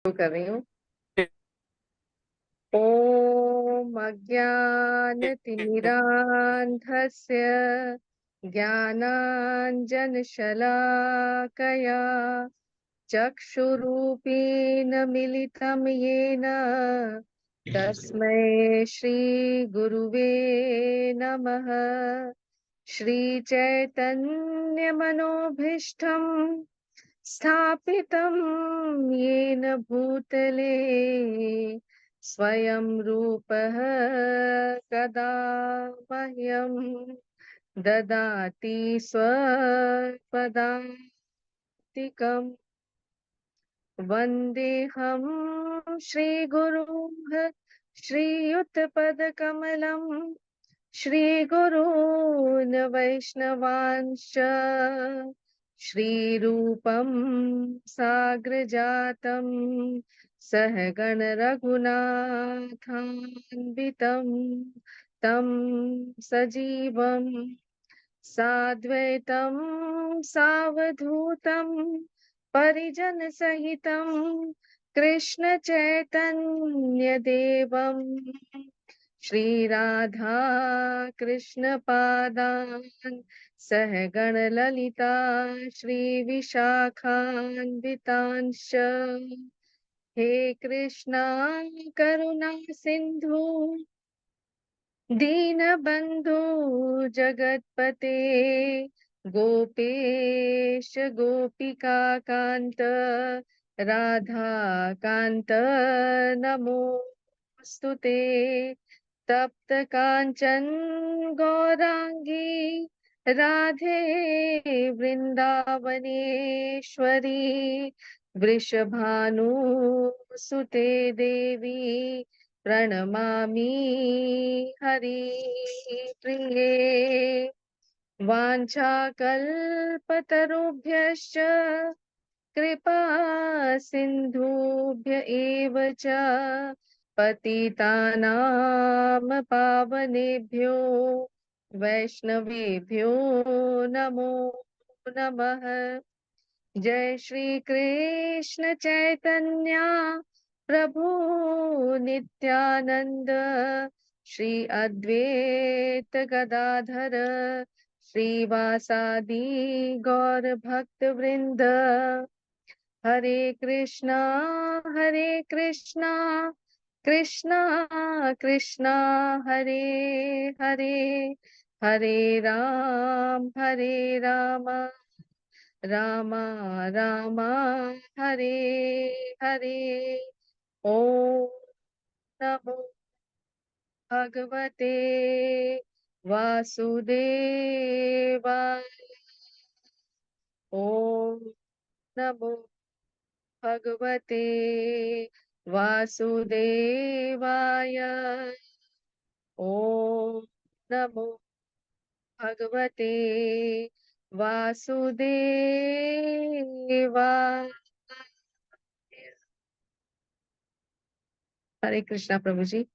कर रही हूँ। ॐ अज्ञानतिमिरान्धस्य ज्ञानाञ्जनशलाकया चक्षुरूपेण मिलितं येन तस्मै श्रीगुरुवे नमः। श्रीचैतन्यमनोभीष्टं स्थापितं येन भूतले स्वयं रूपः कदा मह्यं ददाति स्वपदान्तिकम्। वन्देऽहं श्रीगुरुः श्रीयुतपदकमलं श्रीगुरून् वैष्णवांश्च श्रीरूपं साग्रजातं सहगण रघुनाथान्वितं तं सजीवं साद्वैतं सावधूतं परिजनसहितं कृष्ण चैतन्य देवं श्रीराधा कृष्ण पादान् सहगण ललिता श्रीविशाखान्वितांश्च। हे कृष्णा करुणा सिन्धु दीनबन्धु जगत्पते गोपेश गोपिकान्त राधाकान्त नमोऽस्तु ते। तप्त काञ्चन गौरांगी राधे वृन्दावनेश्वरी वृषभानुसुते देवी प्रणमामि हरिप्रिये। वाञ्छाकल्पतरुभ्यश्च कृपा सिन्धुभ्य एव च पतितानां पावनेभ्यो वैष्णवेभ्यो नमो नमः। जय श्री कृष्ण चैतन्य प्रभु नित्यानंद श्री अद्वैत गदाधर श्रीवासादि गौर भक्त वृंद। हरे कृष्णा कृष्णा कृष्णा हरे हरे, हरे राम राम राम हरे हरे। ओम नमो भगवते वासुदेवाय। ओम नमो भगवते वासुदेवाय। ओम नमो भगवते वासुदेवाय। हरे कृष्णा प्रभु जी।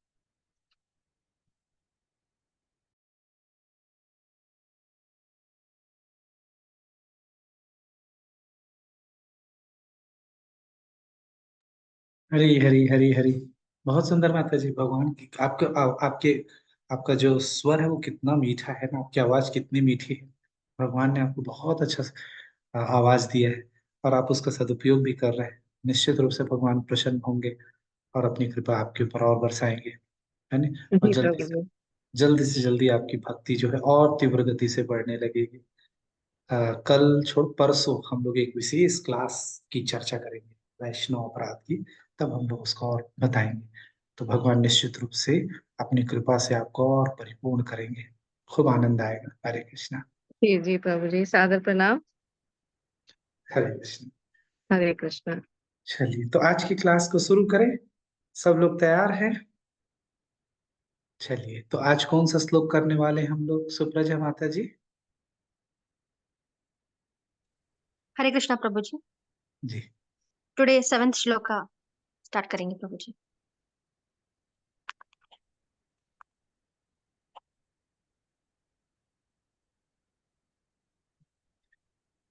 हरी हरी हरी हरी। बहुत सुंदर माता जी। भगवान की आपके आपका जो स्वर है वो कितना मीठा है ना, आपकी आवाज कितनी मीठी है। भगवान ने आपको बहुत अच्छा आवाज दिया है और आप उसका सदुपयोग भी कर रहे हैं। निश्चित रूप से भगवान प्रसन्न होंगे और अपनी कृपा आपके ऊपर और बरसाएंगे, है ना। और जी प्रभु जी। जल्दी से जल्दी आपकी भक्ति जो है और तीव्र गति से बढ़ने लगेगी। कल छोड़ परसों हम लोग एक विशेष क्लास की चर्चा करेंगे, वैष्णव अपराध की। तब हम लोग उसको और बताएंगे। तो भगवान निश्चित रूप से अपनी कृपा से आपको और परिपूर्ण करेंगे। खूब आनंद आएगा। हरे कृष्णा। जी जी प्रभु जी, सादर प्रणाम। हरे कृष्ण। हरे कृष्णा। चलिए तो आज की क्लास को शुरू करें। सब लोग तैयार हैं? चलिए तो आज कौन सा श्लोक करने वाले हैं हम लोग, सुप्रजा माता जी? हरे कृष्णा प्रभु जी। जी। टुडे 7th श्लोका स्टार्ट करेंगे प्रभु जी।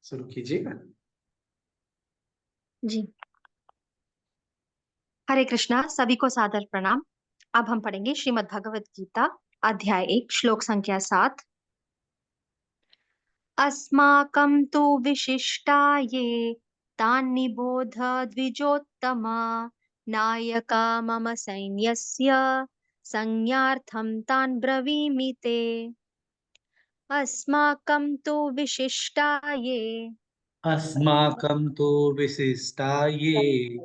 शुरू कीजिएगा। जी। हरे कृष्णा, सभी को सादर प्रणाम। अब हम पढ़ेंगे श्रीमद् भगवत गीता अध्याय 1 श्लोक संख्या 7। अस्माकं तु विशिष्टा ये तान्निबोध द्विजोत्तमा नायका मम सैन्यस्य संज्ञार्थं तान् ब्रवीमि ते। अस्माकं तु विशिष्टा ये अस्माकं तु विशिष्टा ये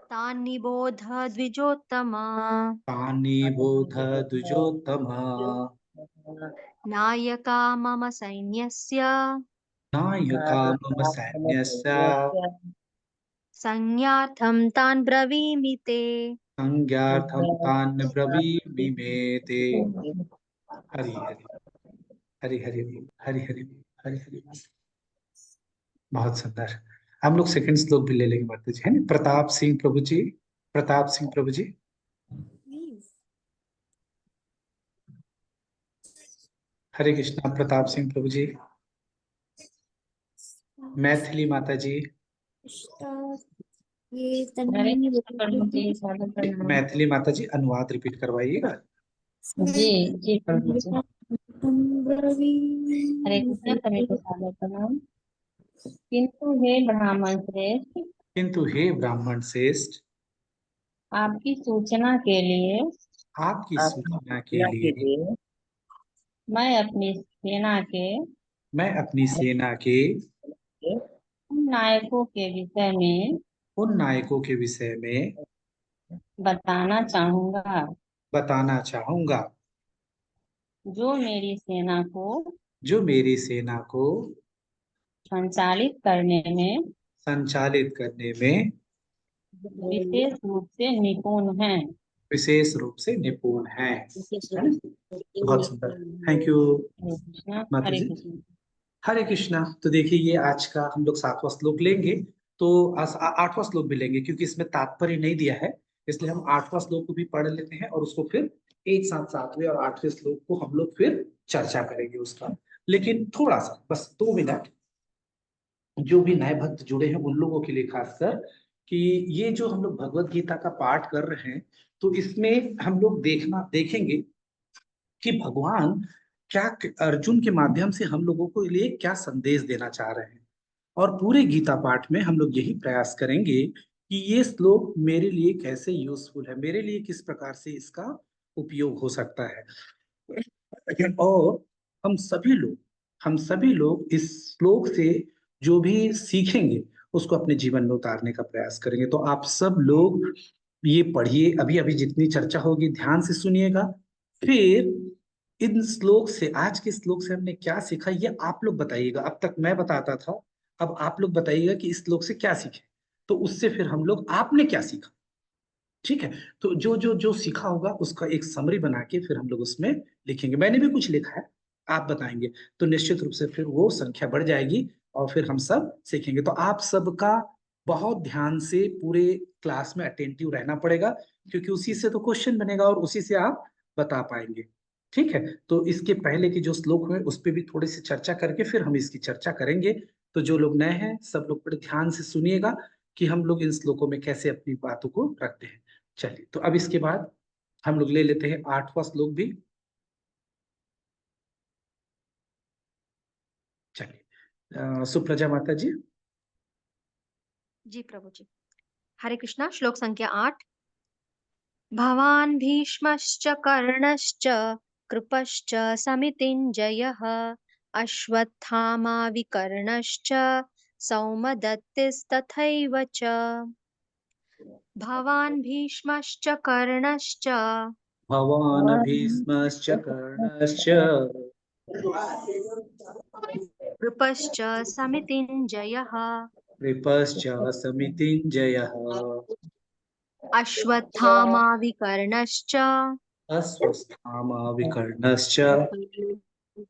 तान्निबोध द्विजोत्तमा तान्निबोध द्विजोत्तमा नायका मम सैन्यस्य नायका मम सैन्यस्य संज्ञार्थं तान् ब्रवीमि ते। संज्ञार्थं तान् ब्रवीमि मे ते। हरि हरि हरि हरि हरि हरि हरि हरि। बहुत सुंदर। हम लोग सेकंड श्लोक भी ले लेंगे माता जी, है ना? प्रताप सिंह प्रभु जी, प्रताप सिंह प्रभु जी। हरे कृष्णा प्रताप सिंह प्रभु जी। मैथिली माता जी, हरे कृष्ण प्रभु जी, सादर प्रणाम। मैथिली माता जी अनुवाद रिपीट करवाइएगा। जी जी प्रभु जी। हरे कृष्ण सभी को सादर प्रणाम। किंतु हे ब्राह्मण श्रेष्ठ, किंतु हे ब्राह्मण श्रेष्ठ, आपकी सूचना के लिए आपकी सूचना के लिए मैं अपनी सेना के मैं अपनी सेना के उन नायकों के विषय में उन नायकों के विषय में बताना चाहूंगा बताना चाहूंगा जो मेरी सेना को जो मेरी सेना को संचालित करने में संचालित करने में विशेष रूप से निपुण हैं। विशेष रूप से निपुण है ना? बहुत सुंदर, थैंक यू हरे कृष्ण माता हरे जी। कृष्ण। हरे कृष्णा। तो देखिए ये आज का हम लोग 7वां श्लोक लेंगे, तो 8वां श्लोक भी लेंगे क्योंकि इसमें तात्पर्य नहीं दिया है, इसलिए हम 8वां श्लोक को भी पढ़ लेते हैं और उसको फिर एक साथ 7वें और 8वें श्लोक को हम लोग फिर चर्चा करेंगे उसका। लेकिन थोड़ा सा बस 2 मिनट जो भी नए भक्त जुड़े हैं उन लोगों के लिए खासकर कि ये जो हम लोग भगवत गीता का पाठ कर रहे हैं तो इसमें हम लोग देखेंगे कि भगवान क्या अर्जुन के माध्यम से हम लोगों को लिए क्या संदेश देना चाह रहे हैं। और पूरे गीता पाठ में हम लोग यही प्रयास करेंगे कि ये श्लोक मेरे लिए कैसे यूजफुल है, मेरे लिए किस प्रकार से इसका उपयोग हो सकता है। और हम सभी लोग इस श्लोक से जो भी सीखेंगे उसको अपने जीवन में उतारने का प्रयास करेंगे। तो आप सब लोग ये पढ़िए, अभी अभी जितनी चर्चा होगी ध्यान से सुनिएगा, फिर इन श्लोक से, आज के श्लोक से हमने क्या सीखा ये आप लोग बताइएगा। अब तक मैं बताता था, अब आप लोग बताइएगा कि इस श्लोक से क्या सीखे, तो उससे फिर हम लोग आपने क्या सीखा। ठीक है, तो जो जो जो सीखा होगा उसका एक समरी बना के फिर हम लोग उसमें लिखेंगे। मैंने भी कुछ लिखा है, आप बताएंगे, तो निश्चित रूप से फिर वो संख्या बढ़ जाएगी और फिर हम सब सीखेंगे। तो आप सबका बहुत ध्यान से पूरे क्लास में अटेंटिव रहना पड़ेगा क्योंकि उसी से तो क्वेश्चन बनेगा और उसी से आप बता पाएंगे। ठीक है, तो इसके पहले की जो श्लोक हुए उस पर भी थोड़ी सी चर्चा करके फिर हम इसकी चर्चा करेंगे। तो जो लोग नए हैं सब लोग बड़े ध्यान से सुनिएगा कि हम लोग इन श्लोकों में कैसे अपनी बातों को रखते हैं। चलिए, तो अब इसके बाद हम लोग ले लेते हैं 8वां श्लोक भी। चलिए, सुप्रजा माता जी। जी प्रभु जी। हरे कृष्णा, श्लोक संख्या 8। भवान् भीष्मश्च कर्णश्च कृपश्च समितिञ्जयः अश्वत्थामा विकर्णश्च सौमदत्तिस्तथैव च। भवान् भीष्मश्च कर्णश्च भवान् भीष्मश्च कर्णश्च कृपश्च समितिञ्जयः कृपश्च समितिञ्जयः अश्वत्थामा विकर्णश्च अश्वत्थामा विकर्णश्च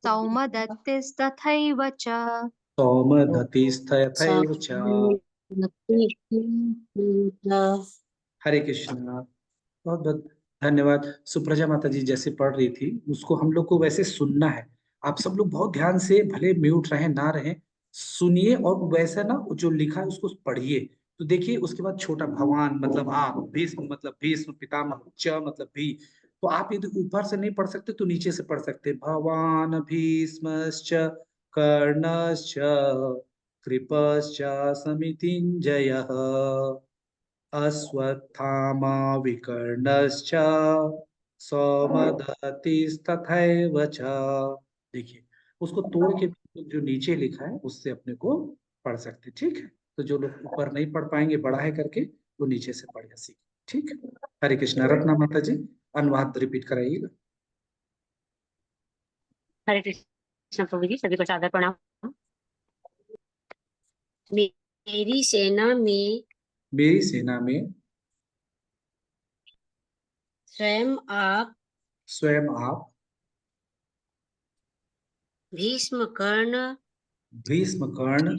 सौमदत्तिस्तथैव च। सौमदत्तिस्तथैव च। हरे कृष्णा। बहुत बहुत धन्यवाद। सुप्रजा माता जी जैसे पढ़ रही थी उसको हम लोग को वैसे सुनना है। आप सब लोग बहुत ध्यान से, भले म्यूट रहे ना रहे, सुनिए और वैसा ना जो लिखा है उसको पढ़िए, तो देखिए उसके बाद छोटा भगवान मतलब आप, भीष्म मतलब भीष्म, पितामह, च मतलब भी। तो आप यदि ऊपर से नहीं पढ़ सकते तो नीचे से पढ़ सकते हैं। भगवान भीष्मश्च कर्णश्च कृपश्च समितिञ्जयः अश्वत्थामा विकर्णश्च सौमदत्तिस्तथैव च। देखिए उसको तोड़ के जो नीचे लिखा है उससे अपने को पढ़ सकते, ठीक है। तो जो लोग ऊपर नहीं पढ़ पाएंगे बड़ा है करके, वो नीचे से पढ़ सीख, ठीक है। हरे कृष्णा। रत्ना माता जी अनुवाद रिपीट कराइएगा। हरे कृष्ण प्रभु जी, सभी को सादर प्रणाम। मेरी सेना में मेरी सेना में स्वयं आप स्वयं आप भीष्म कर्ण भीष्म कर्ण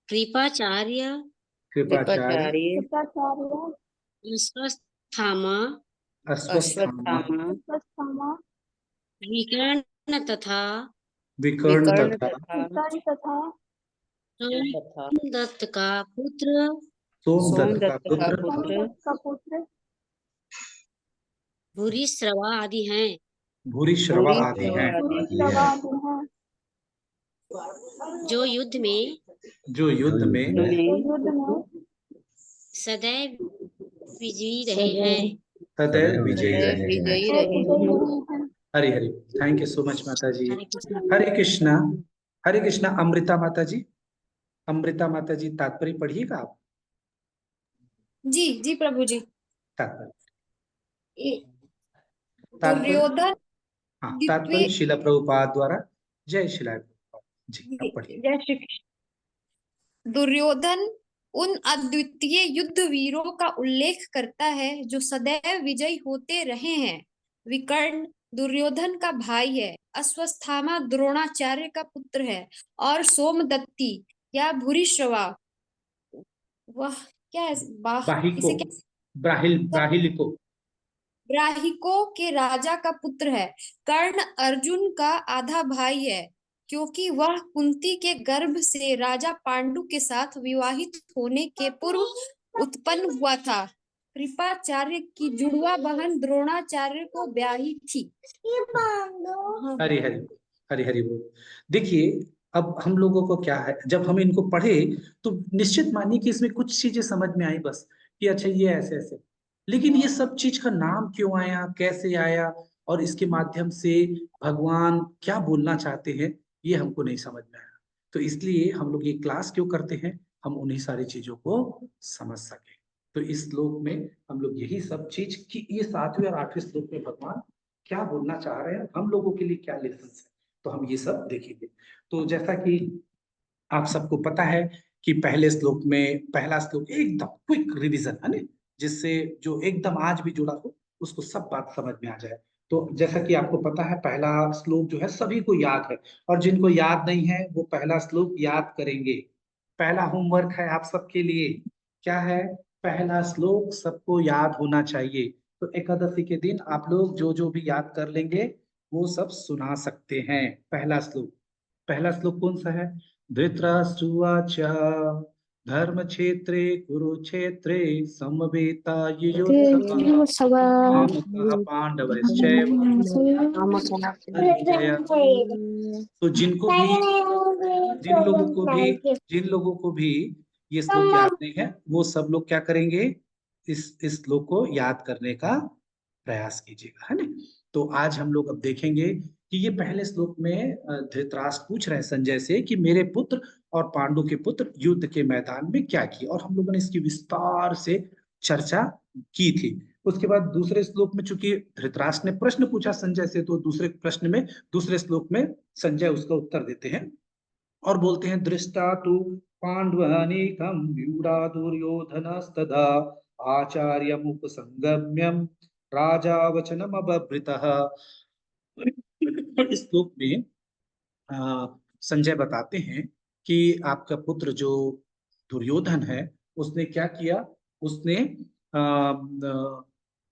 कृपाचार्य कृपाचार्य अश्वत्थामा अश्वत्थामा विकर्ण तथा विकर्ण तथा सोमदत्त का पुत्र सोमदत्त का पुत्र भूरिश्रवा आदि हैं। भूरिश्रवा आदि हैं, जो युद्ध में जो युद्ध में सदैव विजयी रहे हैं। सदैव विजयी रहे हैं। Hari Hari. Thank you so much माता जी। हरे कृष्ण। हरे कृष्णा। हरे कृष्णा। अमृता माता जी, अमृता माता जी तात्पर्य पढ़िएगा आप। जी जी प्रभु जी। तात्पर्य दुर्योधन हाँ, द्वितीय तात्पर्य शिला प्रभुपाद द्वारा। जय शिला प्रभुपाद जी, अब पढ़िए। जय श्री कृष्ण। दुर्योधन उन अद्वितीय युद्ध वीरों का उल्लेख करता है जो सदैव विजयी होते रहे हैं। विकर्ण दुर्योधन का भाई है, अश्वत्थामा द्रोणाचार्य का पुत्र है, और सोमदत्ती या भूरिश्रवा वह क्या है बाहिको, इसे क्या ब्राहिलिको। ब्राहिको के राजा का पुत्र है। कर्ण अर्जुन का आधा भाई है, क्योंकि वह कुंती के गर्भ से राजा पांडु के साथ विवाहित होने के पूर्व उत्पन्न हुआ था। कृपाचार्य की जुड़वा बहन द्रोणाचार्य को ब्याही थी। हरि हरि। हरि हरि बोल। देखिए अब हम लोगों को क्या है, जब हम इनको पढ़े तो निश्चित मानिए कि इसमें कुछ चीजें समझ में आई बस, कि अच्छा ये ऐसे ऐसे। लेकिन ये सब चीज का नाम क्यों आया, कैसे आया, और इसके माध्यम से भगवान क्या बोलना चाहते हैं, ये हमको नहीं समझ में आया। तो इसलिए हम लोग ये क्लास क्यों करते हैं, हम उन्हीं सारी चीजों को समझ सके। तो इस श्लोक में हम लोग यही सब चीज कि ये 7वें और 8वें श्लोक में भगवान क्या बोलना चाह रहे हैं, हम लोगों के लिए क्या लेसन है, तो हम ये सब देखेंगे। तो जैसा कि आप सबको पता है कि पहले श्लोक में, पहला श्लोक एकदम क्विक रिवीजन है ना, जिससे जो एकदम आज भी जुड़ा हो उसको सब बात समझ में आ जाए। तो जैसा कि आपको पता है पहला श्लोक जो है सभी को याद है, और जिनको याद नहीं है वो पहला श्लोक याद करेंगे। पहला होमवर्क है आप सबके लिए, क्या है, पहला श्लोक सबको याद होना चाहिए। तो एकादशी के दिन आप लोग जो जो भी याद कर लेंगे वो सब सुना सकते हैं। पहला श्लोक, पहला श्लोक कौन सा है? धृतराष्ट्रवाच धर्म क्षेत्रे कुरुक्षेत्रे समवेतायुयुत्सवः पांडवश्चैव जय। तो जिन लोगों को भी ये श्लोक याद नहीं है वो सब लोग क्या करेंगे, इस श्लोक को याद करने का प्रयास कीजिएगा, है ना। तो आज हम लोग अब देखेंगे कि ये पहले श्लोक में धृतराष्ट्र पूछ रहे हैं संजय से कि मेरे पुत्र और पांडु के पुत्र युद्ध के मैदान में क्या किए, और हम लोगों ने इसकी विस्तार से चर्चा की थी। उसके बाद दूसरे श्लोक में चूंकि धृतराष्ट्र ने प्रश्न पूछा संजय से, तो दूसरे प्रश्न में, दूसरे श्लोक में संजय उसका उत्तर देते हैं और बोलते हैं दृष्टा तु पांडवानीकम व्यूढ़ा दुर्योधनस्तदा आचार्यमुपसंगम्यम राजा वचनम अबभृतः। इस श्लोक में संजय बताते हैं कि आपका पुत्र जो दुर्योधन है उसने क्या किया, उसने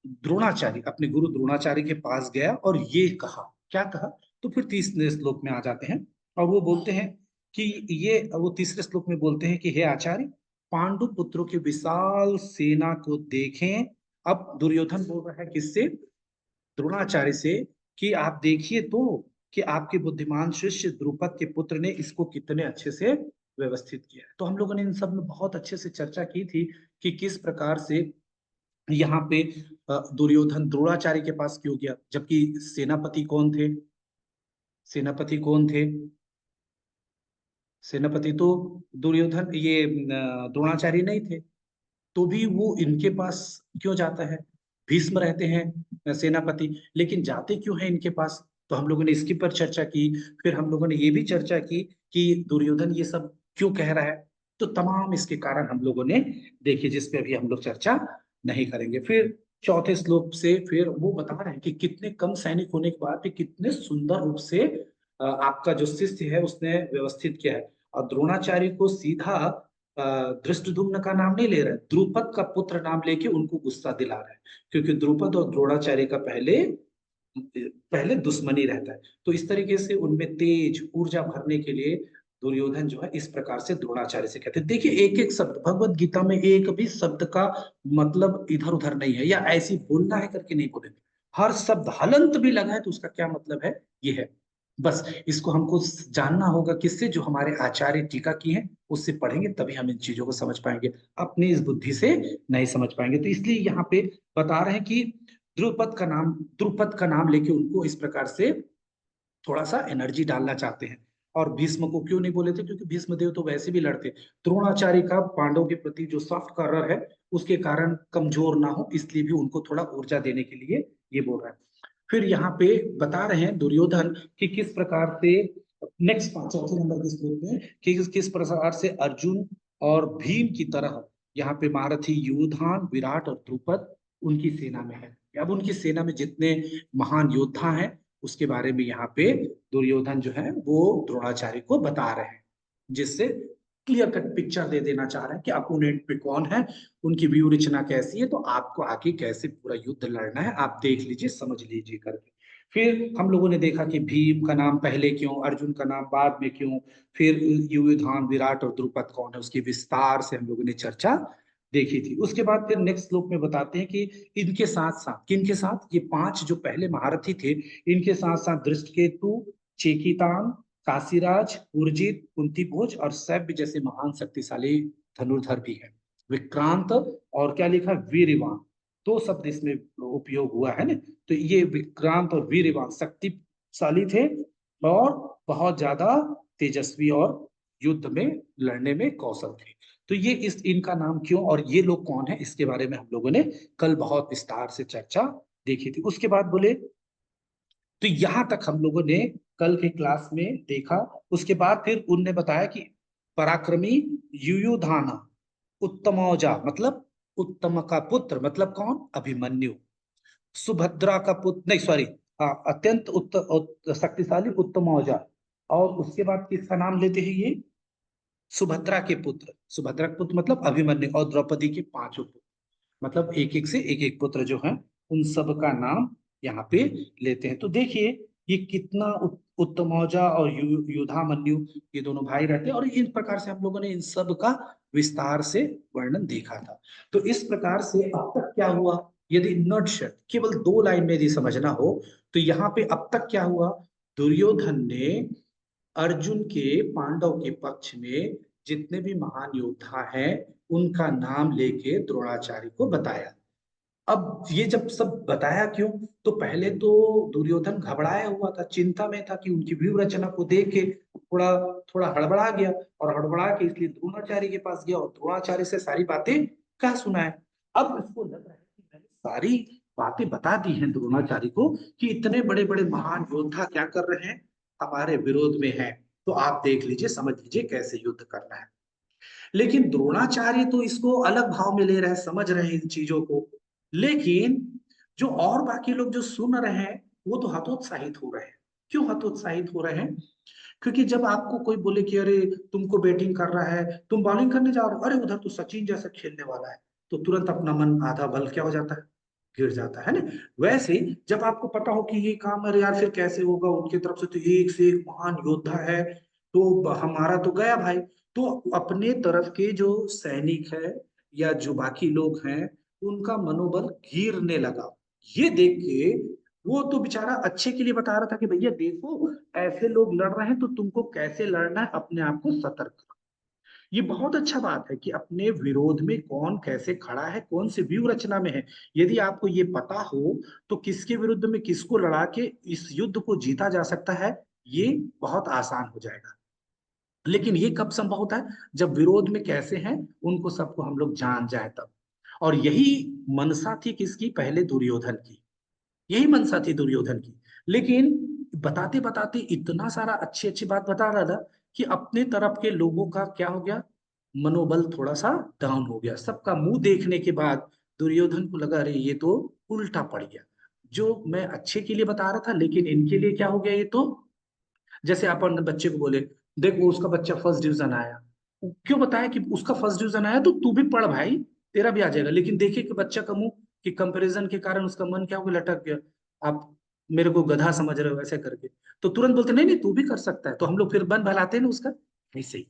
द्रोणाचार्य, अपने गुरु द्रोणाचार्य के पास गया और ये कहा, क्या कहा, तो फिर तीसरे श्लोक में आ जाते हैं और वो बोलते हैं कि ये वो तीसरे श्लोक में बोलते हैं कि हे आचार्य, पांडु पुत्रों की विशाल सेना को देखें। अब दुर्योधन बोल रहा है किससे? द्रोणाचार्य से, कि आप देखिए तो कि आपके बुद्धिमान शिष्य द्रुपद के पुत्र ने इसको कितने अच्छे से व्यवस्थित किया है। तो हम लोगों ने इन सब में बहुत अच्छे से चर्चा की थी कि किस प्रकार से यहाँ पे दुर्योधन द्रोणाचार्य के पास क्यों गया, जबकि सेनापति कौन थे? सेनापति कौन थे? सेनापति तो दुर्योधन ये द्रोणाचार्य नहीं थे। तो भी वो इनके पास क्यों जाता है? भीष्म रहते हैं सेनापति, लेकिन जाते क्यों है इनके पास? तो हम लोगों ने इसके पर चर्चा की। फिर हम लोगों ने ये भी चर्चा की कि दुर्योधन ये सब क्यों कह रहा है। तो तमाम इसके कारण हम लोगों ने देखे, जिसपे अभी हम लोग चर्चा नहीं करेंगे। फिर चौथे श्लोक से फिर वो बता रहे हैं कि कितने कम सैनिक होने के बाद भी कितने सुंदर रूप से आपका जो शिष्य है उसने व्यवस्थित किया है। और द्रोणाचार्य को सीधा धृष्टद्युम्न का नाम नहीं ले रहे, द्रुपद का पुत्र नाम लेके उनको गुस्सा दिला रहे हैं, क्योंकि द्रुपद और द्रोणाचार्य का पहले पहले दुश्मनी रहता है। तो इस तरीके से उनमें तेज ऊर्जा भरने के लिए दुर्योधन जो है इस प्रकार से द्रोणाचार्य से कहते हैं। देखिए, एक एक शब्द भगवत गीता में एक भी शब्द का मतलब इधर उधर नहीं है, या ऐसी बोलना है करके नहीं बोलेंगे। हर शब्द हलंत भी लगा है तो उसका क्या मतलब है, ये है। बस इसको हमको जानना होगा किससे? जो हमारे आचार्य टीका की हैं उससे पढ़ेंगे, तभी हम इन चीजों को समझ पाएंगे। अपनी इस बुद्धि से नहीं समझ पाएंगे। तो इसलिए यहाँ पे बता रहे हैं कि द्रुपद का नाम लेके उनको इस प्रकार से थोड़ा सा एनर्जी डालना चाहते हैं। और भीष्म को क्यों नहीं बोले थे? क्योंकि भीष्म देव तो वैसे भी लड़ते। द्रोणाचार्य का पांडवों के प्रति जो सॉफ्ट कॉर्नर है उसके कारण कमजोर ना हो, इसलिए भी उनको थोड़ा ऊर्जा देने के लिए ये बोल रहा है। फिर यहाँ पे बता रहे हैं दुर्योधन कि किस प्रकार से नेक्स्ट चौथे नंबर के श्लोक में कि किस प्रकार से अर्जुन और भीम की तरह यहाँ पे महारथी युधान, विराट और द्रुपद उनकी सेना में है। अब उनकी सेना में जितने महान योद्धा हैं उसके बारे में यहाँ पे दुर्योधन जो है वो द्रोणाचार्य को बता रहे हैं, जिससे क्लियर कट पिक्चर दे देना चाह रहे हैं कि अपोनेंट पे कौन है, उनकी व्यू रचना कैसी है, तो आपको आगे कैसे पूरा युद्ध लड़ना है आप देख लीजिए, समझ लीजिए करके। फिर हम लोगों ने देखा कि भीम का नाम पहले क्यों, अर्जुन का नाम बाद में क्यों, फिर युधान, विराट और द्रुपद कौन है उसकी विस्तार से हम लोगों ने चर्चा देखी थी। उसके बाद फिर नेक्स्ट श्लोक में बताते हैं कि इनके साथ साथ किनके साथ, ये 5 जो पहले महारथी थे इनके साथ साथ दृष्टकेतु, चेकितान, काशीराज, उर्जित, कुंतीभोज और सैव्य जैसे महान शक्तिशाली धनुर्धर भी है। विक्रांत और क्या लिखा, वीरवान, 2 शब्द इसमें उपयोग हुआ है ना। तो ये विक्रांत और वीरवान शक्तिशाली थे और बहुत ज्यादा तेजस्वी और युद्ध में लड़ने में कौशल थे। तो ये इनका नाम क्यों और ये लोग कौन है इसके बारे में हम लोगों ने कल बहुत विस्तार से चर्चा देखी थी। उसके बाद बोले, तो यहां तक हम लोगों ने कल के क्लास में देखा। उसके बाद फिर उनने बताया कि पराक्रमी युयुधान, उत्तमौजा मतलब उत्तम का पुत्र, मतलब कौन, अभिमन्यु, सुभद्रा का पुत्र, नहीं सॉरी, अत्यंत शक्तिशाली उत्तमौजा। और उसके बाद किसका नाम लेते हैं ये, सुभद्रा के पुत्र, सुभद्रा के पुत्र मतलब अभिमन्यु, और द्रौपदी के 5 पुत्र, मतलब एक एक से एक एक पुत्र जो है उन सब का नाम यहाँ पे लेते हैं। तो देखिए ये कितना उत्तमौजा और युधामन्यु ये दोनों भाई रहते हैं, और इन प्रकार से हम लोगों ने इन सब का विस्तार से वर्णन देखा था। तो इस प्रकार से अब तक क्या हुआ, यदि नॉट केवल 2 लाइन में यदि समझना हो तो यहाँ पे अब तक क्या हुआ, दुर्योधन ने अर्जुन के, पांडव के पक्ष में जितने भी महान योद्धा हैं उनका नाम लेके द्रोणाचार्य को बताया। अब ये जब सब बताया क्यों, तो पहले तो दुर्योधन घबराया हुआ था, चिंता में था कि उनकी व्यूह रचना को देख के थोड़ा थोड़ा हड़बड़ा गया, और हड़बड़ा के इसलिए द्रोणाचार्य के पास गया और द्रोणाचार्य से सारी बातें कह सुनाए। अब इसको लग रहा है कि मैंने सारी बातें बता दी हैं द्रोणाचार्य को कि इतने बड़े बड़े महान योद्धा क्या कर रहे हैं, हमारे विरोध में है, तो आप देख लीजिए, समझ लीजिए कैसे युद्ध करना है। लेकिन द्रोणाचार्य तो इसको अलग भाव में ले रहे हैं, समझ रहे हैं इन चीजों को, लेकिन जो और बाकी लोग जो सुन रहे हैं वो तो हतोत्साहित हो रहे हैं। क्यों हतोत्साहित हो रहे हैं? क्योंकि जब आपको कोई बोले कि अरे तुमको बैटिंग कर रहा है, तुम बॉलिंग करने जा रहे हो, अरे उधर तो सचिन जैसा खेलने वाला है, तो तुरंत अपना मन आधा बल क्या हो जाता है, गिर जाता है ना। वैसे जब आपको पता हो कि ये काम अरे यार फिर कैसे होगा, उनकी तरफ से तो एक से एक महान योद्धा है, तो हमारा तो गया भाई। तो अपने तरफ के जो सैनिक है या जो बाकी लोग हैं, उनका मनोबल गिरने लगा। ये देख के वो तो बेचारा अच्छे के लिए बता रहा था कि भैया देखो, ऐसे लोग लड़ रहे हैं तो तुमको कैसे लड़ना है, अपने आप को सतर्क करो। ये बहुत अच्छा बात है कि अपने विरोध में कौन कैसे खड़ा है, कौन सी व्यूह रचना में है। यदि आपको ये पता हो तो किसके विरुद्ध में किसको लड़ा के इस युद्ध को जीता जा सकता है, ये बहुत आसान हो जाएगा। लेकिन ये कब संभव होता है, जब विरोध में कैसे हैं उनको सबको हम लोग जान जाए तब। और यही मनसा थी किसकी, पहले दुर्योधन की। यही मनसा थी दुर्योधन की। लेकिन बताते बताते इतना सारा अच्छी अच्छी बात बता रहा था कि अपने तरफ के लोगों का क्या हो गया, मनोबल थोड़ा सा डाउन हो गया। सबका मुंह देखने के बाद दुर्योधन को लगा अरे ये तो उल्टा पड़ गया, जो मैं अच्छे के लिए बता रहा था लेकिन इनके लिए क्या हो गया ये तो। जैसे अपन बच्चे को बोले देखो उसका बच्चा फर्स्ट डिवीजन आया, क्यों बताया कि उसका फर्स्ट डिवीजन आया तो तू भी पढ़ भाई, तेरा भी आ जाएगा। लेकिन देखिए कि बच्चा का मुंह कि कंपैरिजन के कारण उसका मन क्या हो गया, लटक गया। आप मेरे को गधा समझ रहे हो ऐसे करके, तो तुरंत बोलते नहीं नहीं तू भी कर सकता है, तो हम लोग फिर मन बहलाते हैं ना उसका। ऐसे ही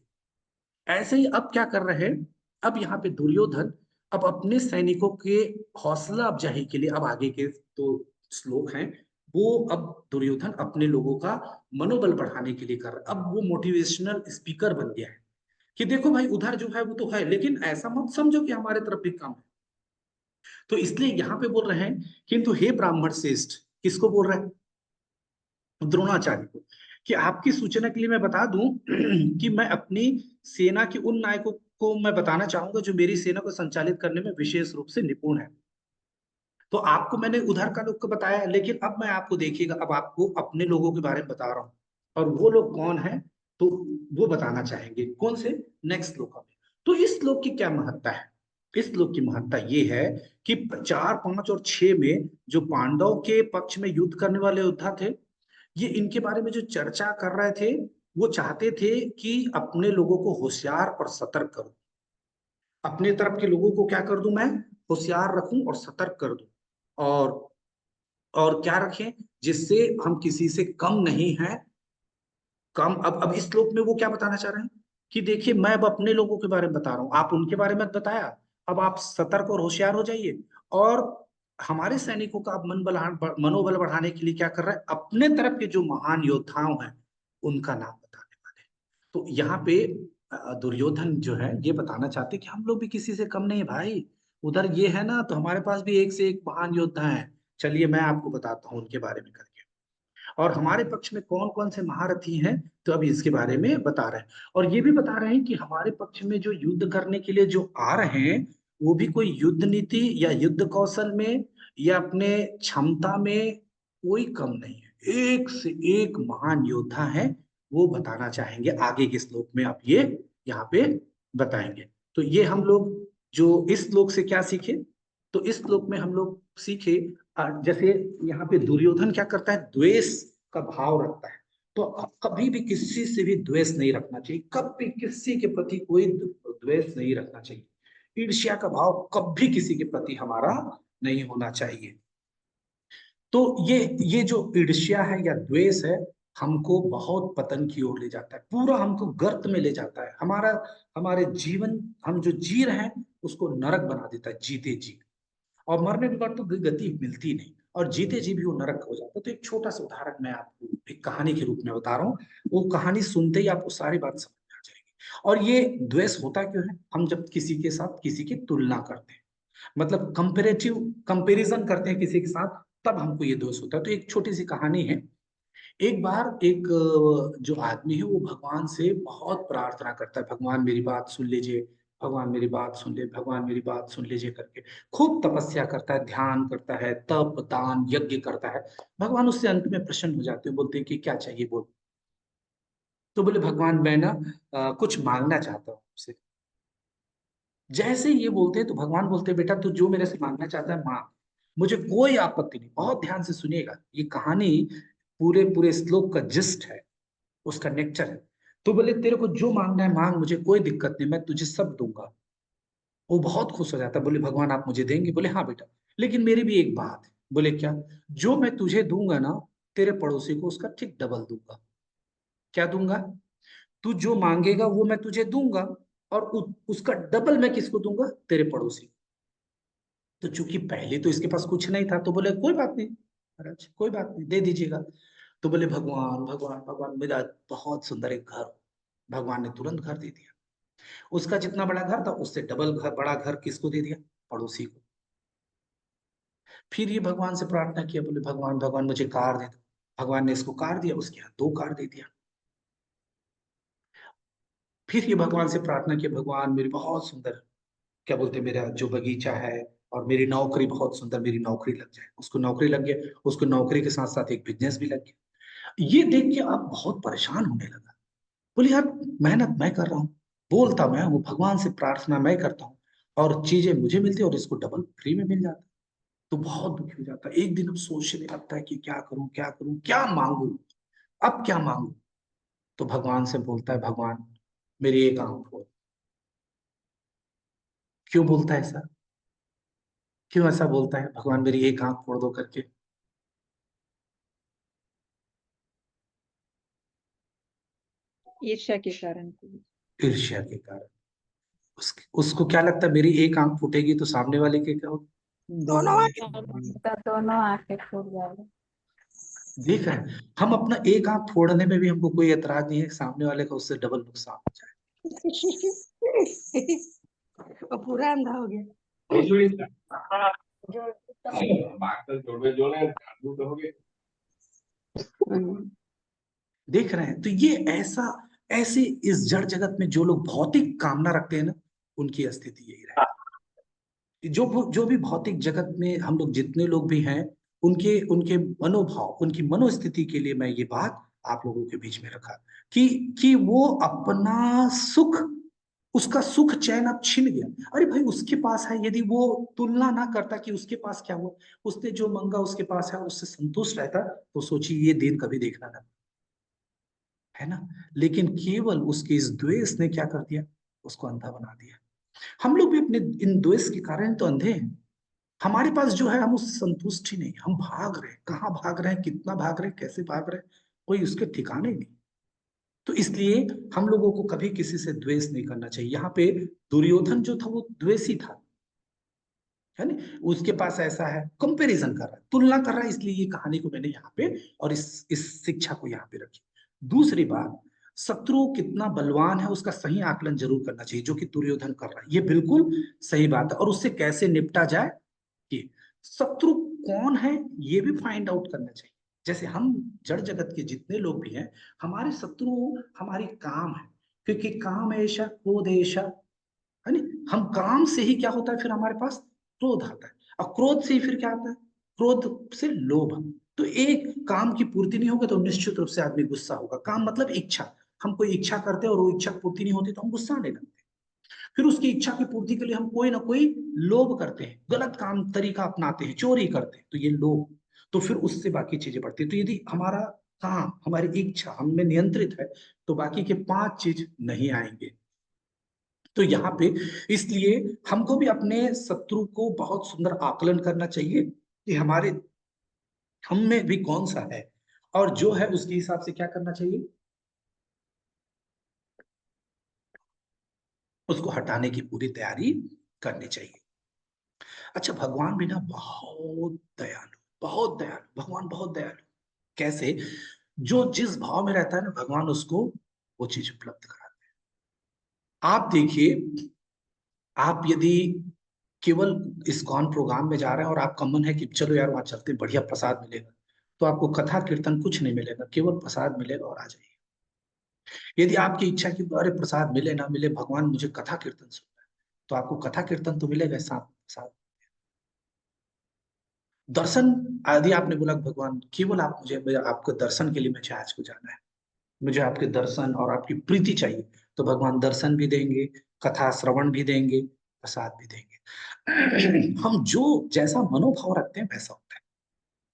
ऐसे ही अब क्या कर रहे हैं, अब यहाँ पे दुर्योधन अब अपने सैनिकों के हौसला अफजाई के लिए, अब आगे के तो श्लोक हैं वो, अब दुर्योधन अपने लोगों का मनोबल बढ़ाने के लिए कर रहा है। अब वो मोटिवेशनल स्पीकर बन गया है कि देखो भाई उधर जो है वो तो है, लेकिन ऐसा मत समझो कि हमारे तरफ भी कम है। तो इसलिए यहाँ पे बोल रहे हैं किंतु हे ब्राह्मण श्रेष्ठ, किसको बोल रहे हैं, द्रोणाचार्य को, कि आपकी सूचना के लिए मैं बता दूं कि मैं अपनी सेना के उन नायकों को मैं बताना चाहूंगा जो मेरी सेना को संचालित करने में विशेष रूप से निपुण है। तो आपको मैंने उधर का लोग को बताया, लेकिन अब मैं आपको देखिएगा, अब आपको अपने लोगों के बारे में बता रहा हूँ। और वो लोग कौन है तो वो बताना चाहेंगे, कौन से, नेक्स्ट श्लोक में। तो इस श्लोक की क्या महत्ता है, इस श्लोक की महत्ता ये है कि 4, 5 और 6 में जो पांडव के पक्ष में युद्ध करने वाले योद्धा थे, ये इनके बारे में जो चर्चा कर रहे थे, वो चाहते थे कि अपने लोगों को होशियार और सतर्क करूं, अपने तरफ के लोगों को क्या कर दूं मैं, होशियार रखूं और सतर्क कर दूं। और और क्या रखें, जिससे हम किसी से कम नहीं है, कम। अब इस श्लोक में वो क्या बताना चाह रहे हैं कि देखिए मैं अब अपने लोगों के बारे में बता रहा हूं, आप उनके बारे में बताया, अब आप सतर्क और होशियार हो जाइए। और हमारे सैनिकों का अब मनोबल बढ़ाने के लिए क्या कर रहे हैं, अपने तरफ के जो महान योद्धाओं हैं उनका नाम बताने वाले। तो यहाँ पे दुर्योधन जो है ये बताना चाहते कि हम लोग भी किसी से कम नहीं है भाई, उधर ये है ना तो हमारे पास भी एक से एक महान योद्धा है। चलिए मैं आपको बताता हूँ उनके बारे में करके, और हमारे पक्ष में कौन कौन से महारथी हैं, तो अभी इसके बारे में बता रहे हैं। और ये भी बता रहे हैं कि हमारे पक्ष में जो युद्ध करने के लिए जो आ रहे हैं, वो भी कोई युद्ध नीति या युद्ध कौशल में या अपने क्षमता में कोई कम नहीं है, एक से एक महान योद्धा है। वो बताना चाहेंगे आगे के श्लोक में, आप ये यहाँ पे बताएंगे। तो ये हम लोग जो इस श्लोक से क्या सीखे, तो इस श्लोक में हम लोग सीखे जैसे यहाँ पे दुर्योधन क्या करता है, द्वेष का भाव रखता है। तो कभी भी किसी से भी द्वेष नहीं रखना चाहिए, कभी किसी के प्रति कोई द्वेष नहीं रखना चाहिए, ईर्ष्या का भाव कभी किसी के प्रति हमारा नहीं होना चाहिए। तो ये जो ईर्ष्या है या द्वेष है, हमको बहुत पतन की ओर ले जाता है, पूरा हमको गर्त में ले जाता है, हमारे जीवन हम जो जी रहे हैं उसको नरक बना देता है जीते जी। और मरने के बाद तो गति मिलती नहीं, और जीते जी भी वो नरक हो जाता है। तो एक छोटा सा उदाहरण मैं आपको एक कहानी के रूप में बता रहा हूँ, वो कहानी सुनते ही आपको सारी बात समझ में आ जाएगी। और ये द्वेष होता क्यों है, हम जब किसी के साथ किसी की तुलना करते हैं, मतलब कंपेरिजन करते हैं किसी के साथ, तब हमको ये द्वेष होता है। तो एक छोटी सी कहानी है। एक बार एक जो आदमी है वो भगवान से बहुत प्रार्थना करता है, भगवान मेरी बात सुन लीजिए, भगवान मेरी बात सुन ले, भगवान मेरी बात सुन लीजिए करके खूब तपस्या करता है, ध्यान करता है, तप दान यज्ञ करता है। भगवान उससे अंत में प्रसन्न हो जाते हैं, बोलते हैं कि क्या चाहिए बोल। तो बोले भगवान मैं ना कुछ मांगना चाहता हूँ आपसे। जैसे ही ये बोलते हैं तो भगवान बोलते हैं बेटा तू जो मेरे से मांगना चाहता है मांग, मुझे कोई आपत्ति नहीं। बहुत ध्यान से सुनिएगा, ये कहानी पूरे पूरे श्लोक का जिस्ट है, उसका नेक्चर है। तो बोले तेरे को जो मांगना है मांग, मुझे कोई दिक्कत नहीं, मैं तुझे सब दूंगा। वो बहुत खुश हो जाता है, बोले भगवान आप मुझे देंगे, बोले हाँ बेटा, लेकिन मेरी भी एक बात है। बोले क्या, जो मैं तुझे दूंगा ना तेरे पड़ोसी को उसका ठीक डबल दूंगा। क्या दूंगा, तू जो मांगेगा वो मैं तुझे दूंगा, और उसका डबल मैं किसको दूंगा? तेरे पड़ोसी को। तो चूंकि पहले तो इसके पास कुछ नहीं था, तो बोले कोई बात नहीं महाराज, कोई बात नहीं, दे दीजिएगा। तो बोले भगवान भगवान भगवान, मेरा बहुत सुंदर एक घर। भगवान ने तुरंत घर दे दिया। उसका जितना बड़ा घर था उससे डबल घर, बड़ा घर किसको दे दिया? पड़ोसी को। फिर ये भगवान से प्रार्थना किया, बोले भगवान भगवान मुझे कार दे दो। भगवान ने इसको कार दिया, उसके यहाँ 2 कार दे दिया। फिर ये भगवान से प्रार्थना किया, भगवान मेरी बहुत सुंदर, क्या बोलते हैं, मेरा जो बगीचा है और मेरी नौकरी बहुत सुंदर, मेरी नौकरी लग जाए। उसको नौकरी लग गया, उसको नौकरी के साथ साथ एक बिजनेस भी लग गया। ये देख के आप बहुत परेशान होने लगा। बोले यार, मेहनत मैं कर रहा हूँ, बोलता मैं हूँ, भगवान से प्रार्थना मैं करता हूँ, और चीजें मुझे मिलती है और इसको डबल फ्री में मिल जाता है। तो बहुत दुखी हो जाता है। एक दिन अब सोचने लगता है कि क्या करूं, क्या करूं, क्या मांगू, अब क्या मांगू। तो भगवान से बोलता है, भगवान मेरी एक आंख खोल। क्यों बोलता है ऐसा? क्यों ऐसा बोलता है, भगवान मेरी एक आंख फोड़ दो करके? ईर्ष्या के कारण। ईर्ष्या के कारण। उसको क्या लगता है, मेरी एक आंख फूटेगी तो सामने वाले के क्या होगा? दोनों आंखें फूट जाएगी। देख रहे हैं, हम अपना एक आंख फोड़ने में भी हमको कोई एतराज नहीं है, सामने वाले का उससे डबल नुकसान हो जाए। वो पूरा अंधा हो गया। देख रहे हैं, तो ये ऐसा, ऐसे इस जड़ जगत में जो लोग भौतिक कामना रखते हैं ना, उनकी स्थिति यही रहती है। जो भी भौतिक जगत में हम लोग जितने लोग भी हैं, उनके उनके मनोभाव, उनकी मनोस्थिति के लिए मैं ये बात आप लोगों के बीच में रखा कि वो अपना सुख, उसका सुख चैन अब छिन गया। अरे भाई, उसके पास है, यदि वो तुलना ना करता कि उसके पास क्या हुआ, उसने जो मांगा उसके पास है और उससे संतुष्ट रहता, तो सोचिए ये दिन कभी देखना ना, है ना। लेकिन केवल उसके इस द्वेष ने क्या कर दिया, उसको अंधा बना दिया। हम लोग भी अपने इन द्वेष के कारण तो अंधे हैं। हमारे पास जो है, हम उससे संतुष्ट ही नहीं, हम भाग रहे हैं, कहाँ भाग रहे हैं, कितना भाग रहे हैं, कैसे भाग रहे हैं, कोई उसके ठिकाने नहीं। तो इसलिए हम लोगों को कभी किसी से द्वेष नहीं करना चाहिए। यहाँ पे दुर्योधन जो था वो द्वेषी था, है ना। उसके पास ऐसा है, कंपैरिजन कर रहा है, तुलना कर रहा है, इसलिए ये कहानी को मैंने यहाँ पे और इस शिक्षा को यहाँ पे रखी। दूसरी बात, शत्रु कितना बलवान है उसका सही आकलन जरूर करना चाहिए, जो कि दुर्योधन कर रहा है, ये बिल्कुल सही बात है। और उससे कैसे निपटा जाए, कि शत्रु कौन है ये भी फाइंड आउट करना चाहिए। जैसे हम जड़ जगत के जितने लोग भी हैं, हमारे शत्रु हमारी काम है, क्योंकि काम ऐसा क्रोध ऐसा, है ना। हम काम से ही क्या होता है, फिर हमारे पास क्रोध आता है, और क्रोध से ही फिर क्या आता है, क्रोध से लोभ। तो एक काम की पूर्ति नहीं होगा तो निश्चित रूप से आदमी गुस्सा होगा। काम मतलब इच्छा, हम कोई इच्छा करते हैं और वो इच्छा पूर्ति नहीं होती तो हम गुस्सा आने लगते हैं। फिर उसकी इच्छा की पूर्ति के लिए हम कोई ना कोई लोभ करते हैं, गलत काम तरीका अपनाते हैं, चोरी करते हैं, तो ये लोभ। तो फिर उससे बाकी चीजें बढ़ती हैं। तो यदि हमारा काम, हमारी इच्छा हम में नियंत्रित है, तो बाकी के 5 चीज नहीं आएंगे। तो यहाँ पे इसलिए हमको भी अपने शत्रु को बहुत सुंदर आकलन करना चाहिए कि हमारे, हम में भी कौन सा है, और जो है उसके हिसाब से क्या करना चाहिए, उसको हटाने की पूरी तैयारी करनी चाहिए। अच्छा, भगवान भी ना बहुत दयालु, बहुत दयालु, भगवान बहुत दयालु। कैसे? जो जिस भाव में रहता है ना, भगवान उसको वो चीज उपलब्ध कराते हैं। आप देखिए, आप यदि केवल इस्कॉन प्रोग्राम में जा रहे हैं और आपका मन है कि चलो यार वहां चलते, बढ़िया प्रसाद मिलेगा, तो आपको कथा कीर्तन कुछ नहीं मिलेगा, केवल प्रसाद मिलेगा और आ जाइए। यदि आपकी इच्छा की अरे प्रसाद मिले ना मिले, भगवान मुझे कथा कीर्तन सुनना है, तो आपको कथा कीर्तन तो मिलेगा, साथ साथ दर्शन। यदि आपने बोला भगवान केवल आप मुझे, आपके दर्शन के लिए मुझे आज को जाना है, मुझे आपके दर्शन और आपकी प्रीति चाहिए, तो भगवान दर्शन भी देंगे, कथा श्रवण भी देंगे, प्रसाद भी देंगे। हम जो जैसा मनोभाव रखते हैं वैसा होता है।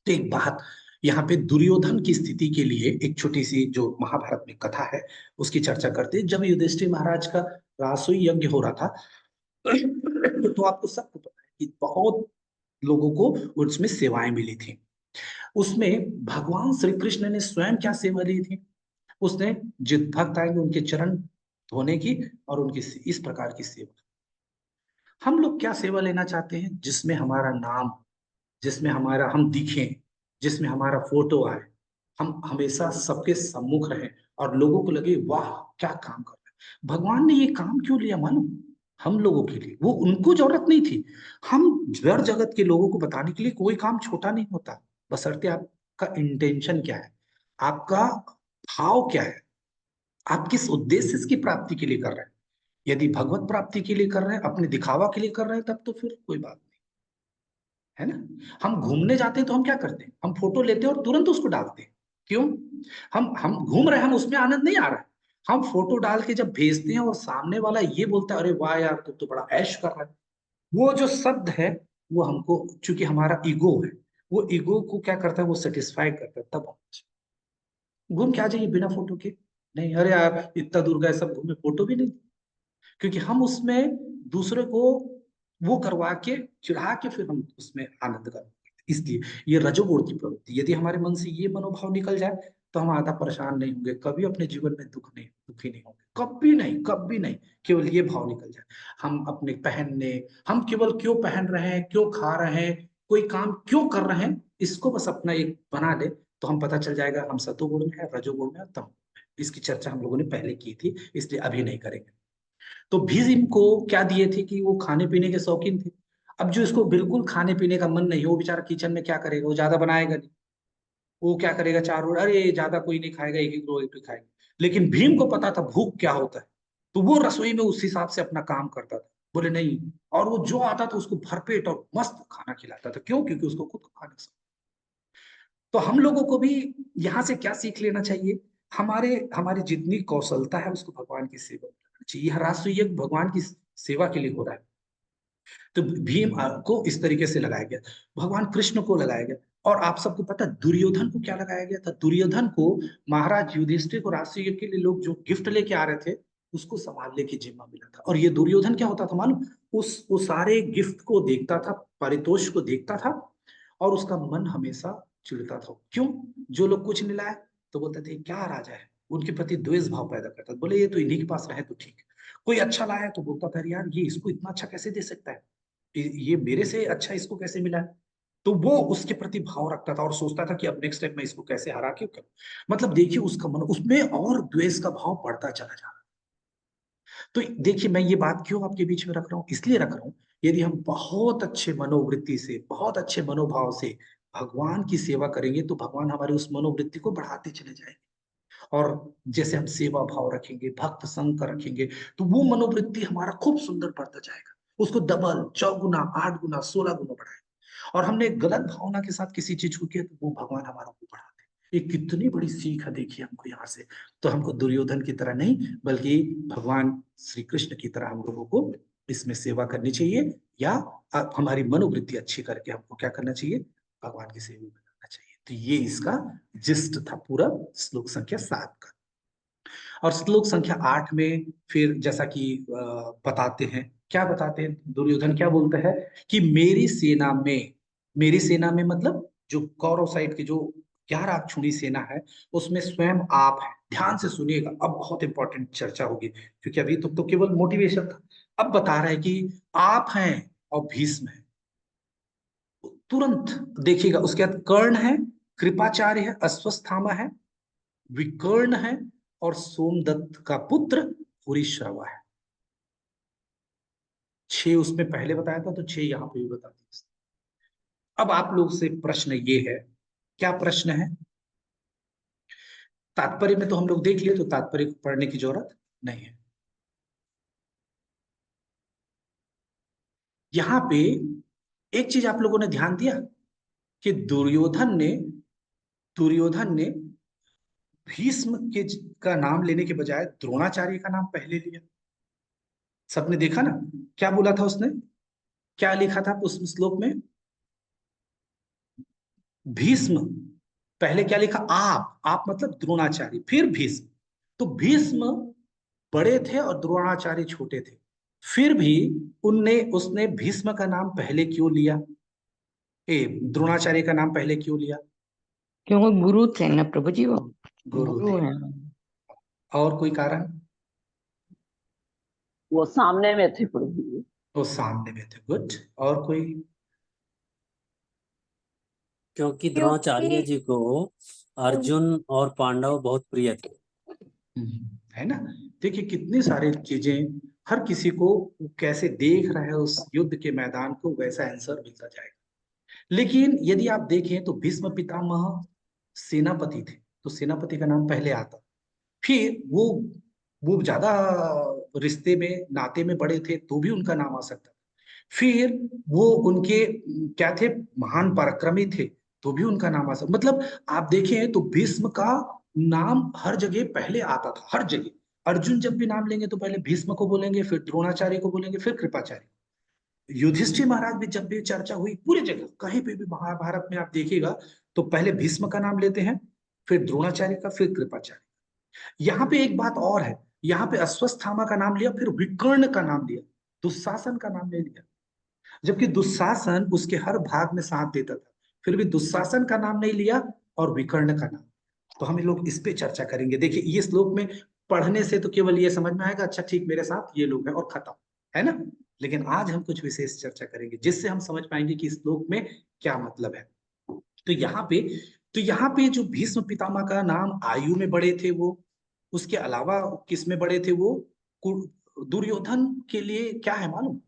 तो एक बात यहाँ पे दुर्योधन की स्थिति के लिए एक छोटी सी जो महाभारत में कथा है उसकी चर्चा करते हैं। जब युधिष्ठिर महाराज का रासोई यज्ञ हो रहा था, तो आपको सबको पता है कि बहुत लोगों को उसमें सेवाएं मिली थी। उसमें भगवान श्री कृष्ण ने स्वयं क्या सेवा ली थी? उसने जित भक्त आएंगे उनके चरण धोने की और उनकी इस प्रकार की सेवा। हम लोग क्या सेवा लेना चाहते हैं? जिसमें हमारा नाम, जिसमें हमारा हम दिखें, जिसमें हमारा फोटो आए, हम हमेशा सबके सम्मुख रहें और लोगों को लगे वाह क्या काम कर रहे हैं। भगवान ने ये काम क्यों लिया मालूम? हम लोगों के लिए। वो उनको जरूरत नहीं थी। हम जड़ जगत के लोगों को बताने के लिए कोई काम छोटा नहीं होता, बशर्ते आपका इंटेंशन क्या है, आपका भाव क्या है, आप किस उद्देश्य इसकी प्राप्ति के लिए कर रहे हैं। यदि भगवत प्राप्ति के लिए कर रहे हैं, अपने दिखावा के लिए कर रहे हैं, तब तो फिर कोई बात नहीं है ना। हम घूमने जाते हैं तो हम क्या करते हैं? हम फोटो लेते हैं और तुरंत उसको डालते हैं। क्यों? हम घूम रहे हैं, हम उसमें आनंद नहीं आ रहा है। हम फोटो डाल के जब भेजते हैं और सामने वाला ये बोलता है अरे वाह यार तू तो बड़ा ऐश कर रहा है, वो जो शब्द है वो हमको, चूंकि हमारा ईगो है, वो ईगो को क्या करता है, वो सेटिस्फाई करता है। तब हम घूम के आ जाइए बिना फोटो के। नहीं, अरे यार इतना दूर गए सब घूमे, फोटो भी नहीं, क्योंकि हम उसमें दूसरे को वो करवा के चिढ़ा के फिर हम उसमें आनंद करते। इसलिए ये रजोगुण की प्रवृत्ति, यदि हमारे मन से ये मनोभाव निकल जाए तो हम आधा परेशान नहीं होंगे, कभी अपने जीवन में दुखी नहीं होंगे, कभी नहीं, कभी नहीं। केवल ये भाव निकल जाए, हम अपने पहनने, हम केवल क्यों पहन रहे हैं, क्यों खा रहे हैं, कोई काम क्यों कर रहे हैं, इसको बस अपना एक बना ले तो हम पता चल जाएगा हम सतोगुण में है, रजोगुण में है, तमोगुण में। इसकी चर्चा हम लोगों ने पहले की थी, इसलिए अभी नहीं करेंगे। तो भीम को क्या दिए थे कि वो खाने पीने के शौकीन थे। अब जो इसको बिल्कुल खाने पीने का मन नहीं है, वो बेचारा किचन में क्या करेगा, वो ज्यादा बनाएगा नहीं, वो क्या करेगा, चार रोटी, अरे ज्यादा कोई नहीं खाएगा, एक एक रोटी खाएगा। लेकिन भीम को पता था भूख क्या होता है, तो वो रसोई में उस हिसाब से अपना काम करता था। बोले नहीं, और वो जो आता था उसको भरपेट और मस्त खाना खिलाता था। क्यों? क्योंकि उसको खुद खाने से। तो हम लोगों को भी यहाँ से क्या सीख लेना चाहिए? हमारी जितनी कौशलता है उसको भगवान की सेवा में लगाना चाहिए। यह राष्ट्रीय यज्ञ भगवान की सेवा के लिए हो रहा है, तो भीम को इस तरीके से लगाया गया, भगवान कृष्ण को लगाया गया। और आप सबको पता है दुर्योधन को क्या लगाया गया था? दुर्योधन को महाराज युधिष्ठिर को राष्ट्रीय यज्ञ के लिए लोग जो गिफ्ट लेके आ रहे थे उसको संभालने की जिम्मा मिला था। और ये दुर्योधन क्या होता था मालूम? वो सारे गिफ्ट को देखता था, पारितोष को देखता था, और उसका मन हमेशा चिढ़ता था। क्यों? जो लोग कुछ नहीं लाए तो बोलते थे क्या राजा है, उनके प्रति द्वेष भाव पैदा करता था। बोले ये तो इन्हीं के पास रहे तो ठीक। कोई अच्छा लाया तो बोलता था यार ये इसको इतना अच्छा कैसे दे सकता है, ये मेरे से अच्छा इसको कैसे मिला है। तो वो उसके प्रति भाव रखता था और सोचता था कि अब नेक्स्ट टाइम मैं इसको कैसे हरा के करूं। मतलब देखिए उसका मन उसमें और द्वेष का भाव बढ़ता चला जा रहा। तो देखिए मैं ये बात क्यों आपके बीच में रख रहा हूँ, इसलिए रख रहा हूँ, यदि हम बहुत अच्छे मनोवृत्ति से, बहुत अच्छे मनोभाव से भगवान की सेवा करेंगे तो भगवान हमारे उस मनोवृत्ति को बढ़ाते चले जाएंगे। और जैसे हम सेवा भाव रखेंगे, भक्त संग का रखेंगे, तो वो मनोवृत्ति हमारा खूब सुंदर बढ़ता जाएगा। उसको डबल, चौगुना, 8 गुना, 16 गुना बढ़ाएगा। और हमने गलत भावना के साथ किसी चीज को किया तो वो भगवान हमारा को बढ़ाते। ये कितनी बड़ी सीख है देखिए हमको यहाँ से। तो हमको दुर्योधन की तरह नहीं बल्कि भगवान श्री कृष्ण की तरह हम लोगों को इसमें सेवा करनी चाहिए, या हमारी मनोवृत्ति अच्छी करके हमको क्या करना चाहिए, भगवान की सेवा में करना चाहिए। तो ये इसका जिस्ट था पूरा श्लोक संख्या 7 का। और श्लोक संख्या 8 में फिर जैसा कि बताते हैं, क्या बताते हैं, दुर्योधन क्या बोलता है कि मेरी सेना में मतलब जो कौरव साइड की जो 11 अक्षुणी सेना है उसमें स्वयं आप है। ध्यान से सुनिएगा, अब बहुत इंपॉर्टेंट चर्चा होगी, क्योंकि अभी तो केवल मोटिवेशन था। अब बता रहा है कि आप हैं और भीष्म है। तुरंत देखिएगा, उसके बाद कर्ण है, कृपाचार्य है, अश्वत्थामा है, विकर्ण है, और सोमदत्त का पुत्र पुरीश्रवा है। 6 उसमें पहले बताया था, तो 6 यहाँ पे भी बता दिया। अब आप लोग से प्रश्न ये है, क्या प्रश्न है? तात्पर्य में तो हम लोग देख लिए, तो तात्पर्य को पढ़ने की जरूरत नहीं है। यहाँ पे एक चीज आप लोगों ने ध्यान दिया कि दुर्योधन ने भीष्म के का नाम लेने के बजाय द्रोणाचार्य का नाम पहले लिया। सबने देखा ना, क्या बोला था उसने, क्या लिखा था उस श्लोक में? भीष्म, पहले क्या लिखा? आप मतलब द्रोणाचार्य, फिर भीष्म। तो भीष्म बड़े थे और द्रोणाचार्य छोटे थे, फिर भी उसने भीष्म का नाम पहले क्यों लिया, द्रोणाचार्य का नाम पहले क्यों लिया? क्योंकि गुरु थे ना प्रभु जी, वो गुरु गुरु थे। हैं। और कोई कारण? वो सामने में थे प्रभु जी। वो सामने में थे, गुड। और कोई? क्योंकि द्रोणाचार्य क्योंकि जी को अर्जुन और पांडव बहुत प्रिय थे। है ना। देखिए कितनी सारी चीजें, हर किसी को कैसे देख रहा है उस युद्ध के मैदान को, वैसा आंसर मिलता जाएगा। लेकिन यदि आप देखें तो भीष्म पितामह सेनापति थे, तो सेनापति का नाम पहले आता। फिर वो ज्यादा रिश्ते में नाते में बड़े थे तो भी उनका नाम आ सकता। फिर वो उनके क्या थे, महान पराक्रमी थे तो भी उनका नाम आ सकता। मतलब आप देखें तो भीष्म का नाम हर जगह पहले आता था, हर जगह। अर्जुन जब भी नाम लेंगे तो पहले भीष्म को बोलेंगे, फिर द्रोणाचार्य को बोलेंगे, फिर कृपाचार्य। युधिष्ठिर महाराज भी जब भी चर्चा हुई पूरी जगह कहीं पे भी महाभारत में आप देखिएगा तो पहले भीष्म का नाम लेते हैं, फिर द्रोणाचार्य का, फिर कृपाचार्य। यहाँ पे एक बात और है, यहाँ पे अश्वत्थामा का नाम लिया, फिर विकर्ण का नाम लिया, दुशासन का नाम नहीं लिया। जबकि दुशासन उसके हर भाग में साथ देता था, फिर भी दुशासन का नाम नहीं लिया और विकर्ण का नाम। तो हम लोग इस पे चर्चा करेंगे। देखिए ये श्लोक में पढ़ने से तो केवल ये समझ में आएगा, अच्छा ठीक मेरे साथ ये लोग हैं और खत्म, है ना। लेकिन आज हम कुछ विशेष चर्चा करेंगे जिससे हम समझ पाएंगे कि इस श्लोक में क्या मतलब है। तो यहाँ पे जो भीष्म पितामह का नाम आयु में बड़े थे वो, उसके अलावा किस में बड़े थे वो, दुर्योधन के लिए क्या है मालूम,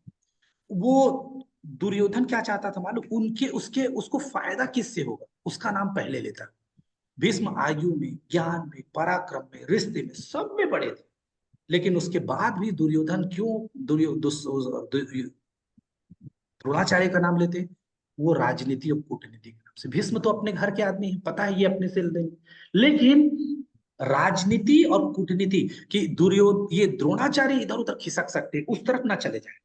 वो दुर्योधन क्या चाहता था मालूम, उसको फायदा किससे होगा उसका नाम पहले लेता। भीष्म आयु में, ज्ञान में, पराक्रम में, रिश्ते में, सब में बड़े थे। लेकिन उसके बाद भी दुर्योधन क्यों द्रोणाचार्य का नाम लेते, वो राजनीति और कूटनीति के नाम से। भीष्म तो अपने घर के आदमी हैं, पता है ये अपने से लड़ेंगे, लेकिन राजनीति और कूटनीति की ये द्रोणाचार्य इधर उधर खिसक सकते, उस तरफ ना चले जाए।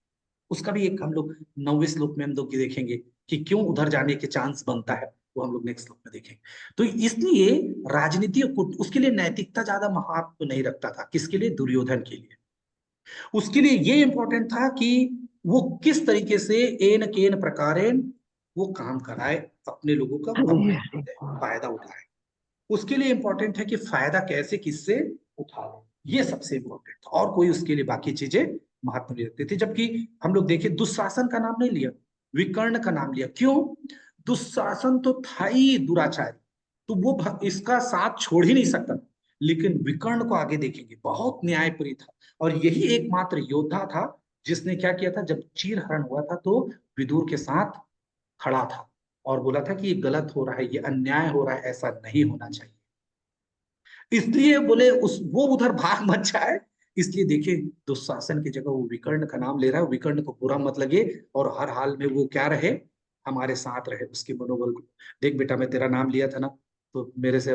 उसका भी एक हम लोग 9वें श्लोक में हम लोग देखेंगे कि क्यों उधर जाने के चांस बनता है, वो हम लोग नेक्स्ट श्लोक में देखेंगे। तो इसलिए राजनीति और उसके लिए नैतिकता ज्यादा महत्व नहीं रखता था। किसके लिए? दुर्योधन के लिए। उसके लिए ये इंपॉर्टेंट था कि वो किस तरीके से एन केन प्रकारेण वो काम कराए, अपने लोगों का फायदा उठाए। उसके लिए इंपॉर्टेंट है कि फायदा कैसे किससे उठा ले, ये सबसे इंपॉर्टेंट था। और कोई उसके लिए बाकी चीजें महत्व नहीं रखती थी। जबकि हम लोग देखें दुशासन का नाम नहीं लिया, विकर्ण का नाम लिया। क्यों? दुशासन तो था ही दुराचारी, तो वो इसका साथ छोड़ ही नहीं सकता। लेकिन विकर्ण को आगे देखेंगे, बहुत न्यायप्रिय था और यही एकमात्र योद्धा था जिसने क्या किया था, जब चीरहरण हुआ था तो विदुर के साथ खड़ा था और बोला था कि ये गलत हो रहा है, ये अन्याय हो रहा है, ऐसा नहीं होना चाहिए। इसलिए बोले वो उधर भाग मत जाए। इसलिए देखिए दुशासन की जगह वो विकर्ण का नाम ले रहा है। विकर्ण को बुरा मत लगे और हर हाल में वो क्या रहे, हमारे साथ रहे, उसके मनोबल को। देख बेटा मैं तेरा नाम लिया था ना, तो मेरे से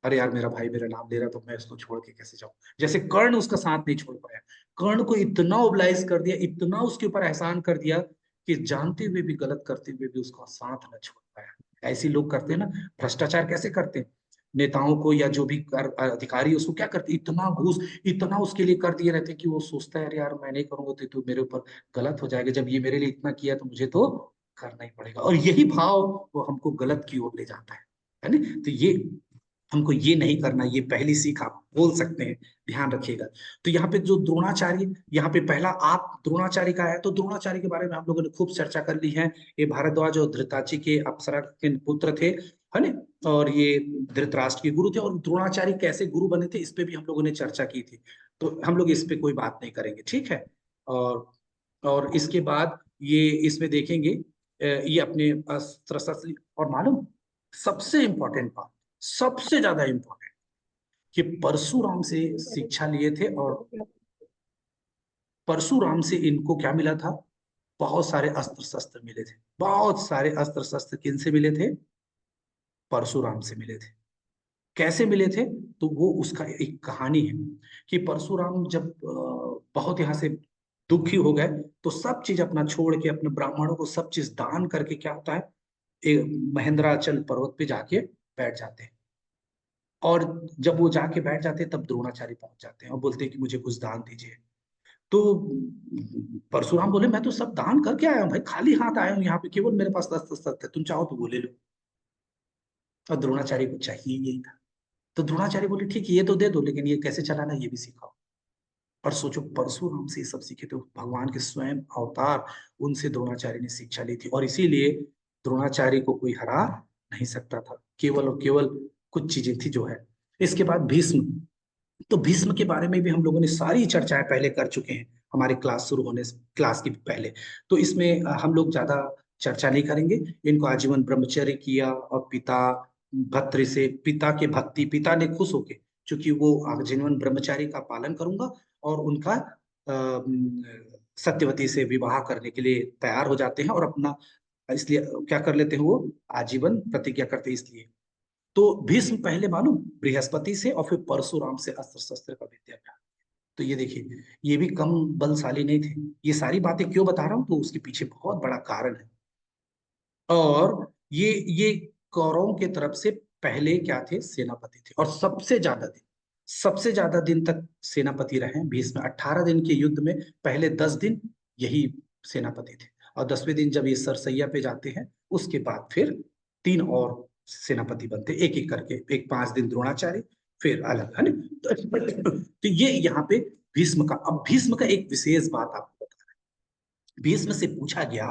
अरे यार मेरा भाई मेरा नाम ले रहा तो मैं उसको छोड़ के कैसे जाऊं। जैसे कर्ण उसका साथ नहीं छोड़ पाया, कर्ण को इतना ओबलाइज कर दिया, इतना उसके ऊपर एहसान कर दिया कि जानते हुए भी, गलत करते हुए भी उसका साथ न छोड़ पाया। ऐसे लोग करते हैं ना, भ्रष्टाचार कैसे करते हैं, नेताओं को या जो भी अधिकारी उसको क्या करते, इतना घूस इतना उसके लिए कर दिए रहते कि वो सोचता है यार मैं नहीं करूंगा तो मेरे ऊपर गलत हो जाएगा, जब ये मेरे लिए इतना किया तो मुझे तो करना ही पड़ेगा। और यही भाव वो हमको गलत की ओर ले जाता है ना। तो ये हमको ये नहीं करना, ये पहली सीख आप बोल सकते हैं, ध्यान रखिएगा। तो यहाँ पे जो द्रोणाचार्य, यहाँ पे पहला आप द्रोणाचार्य का है, तो द्रोणाचार्य के बारे में हम लोगों ने खूब चर्चा कर ली है। ये भारद्वाज और धृतराष्ट्र के अप्सरा के पुत्र थे, है ना, और ये धृतराष्ट्र के गुरु थे। और द्रोणाचार्य कैसे गुरु बने थे इस पे भी हम लोगों ने चर्चा की थी, तो हम लोग इस पे कोई बात नहीं करेंगे, ठीक है। और इसके बाद ये इसमें देखेंगे ये अपने अस्त्र शस्त्र, और मालूम सबसे इंपॉर्टेंट बात, सबसे ज्यादा इंपॉर्टेंट, कि परशुराम से शिक्षा लिए थे। और परशुराम से इनको क्या मिला था, बहुत सारे अस्त्र शस्त्र मिले थे। बहुत सारे अस्त्र शस्त्र किनसे मिले थे? परशुराम से मिले थे। कैसे मिले थे? तो वो उसका एक कहानी है कि परशुराम जब बहुत यहाँ से दुखी हो गए तो सब चीज अपना छोड़ के, अपने ब्राह्मणों को सब चीज दान करके क्या होता है, महेंद्राचल पर्वत पे जाके बैठ जाते हैं। और जब वो जाके बैठ जाते हैं तब द्रोणाचार्य पहुंच जाते हैं और बोलते हैं कि मुझे कुछ दान दीजिए। तो परशुराम बोले मैं तो सब दान करके आया हूँ भाई, खाली हाथ आया हूँ यहाँ पे, केवल मेरे पास 10 है, तुम चाहो तो वो ले लो। और द्रोणाचार्य को चाहिए यही था। तो द्रोणाचार्य बोले ठीक है ये तो दे दो, लेकिन ये कैसे चलाना ये भी सिखाओ। और सोचो परशुराम से ये सब सीखे, तो भगवान के स्वयं अवतार, उनसे द्रोणाचार्य ने शिक्षा ली थी। और इसीलिए द्रोणाचार्य को कोई हरा नहीं सकता था, केवल और केवल कुछ चीजें थी जो है। इसके बाद भीष्म, तो भीष्म के बारे में भी हम लोगों ने सारी चर्चाएं पहले कर चुके हैं हमारे क्लास शुरू होने से, क्लास की पहले। तो इसमें हम लोग ज्यादा चर्चा नहीं करेंगे। इनको आजीवन ब्रह्मचर्य किया, और पिता भद्र से, पिता के भक्ति, पिता ने खुश होके, क्योंकि वो आजीवन ब्रह्मचारी का पालन करूंगा, और उनका सत्यवती से विवाह करने के लिए तैयार हो जाते हैं, और अपना इसलिए क्या कर लेते हैं, वो आजीवन प्रतिज्ञा करते हैं इसलिए। तो भीष्म पहले मालूम बृहस्पति से और फिर परशुराम से अस्त्र शस्त्र का विद्याभ्यास। तो ये देखिए, ये भी कम बलशाली नहीं थे। ये सारी बातें क्यों बता रहा हूं, तो उसके पीछे बहुत बड़ा कारण है। और ये कौरवों के तरफ से पहले क्या थे, सेनापति थे, और सबसे ज्यादा दिन तक सेनापति रहे भीष्म। 18 दिन के युद्ध में पहले 10 दिन यही सेनापति थे, और 10वें दिन जब ये सरसैया पे जाते हैं, उसके बाद फिर 3 और सेनापति बनते, एक एक करके। एक 5 दिन द्रोणाचार्य, फिर अलग, है ना। तो ये यहाँ पे भीष्म का। अब भीष्म का एक विशेष बात आपको बता रहे हैं। भीष्म से पूछा गया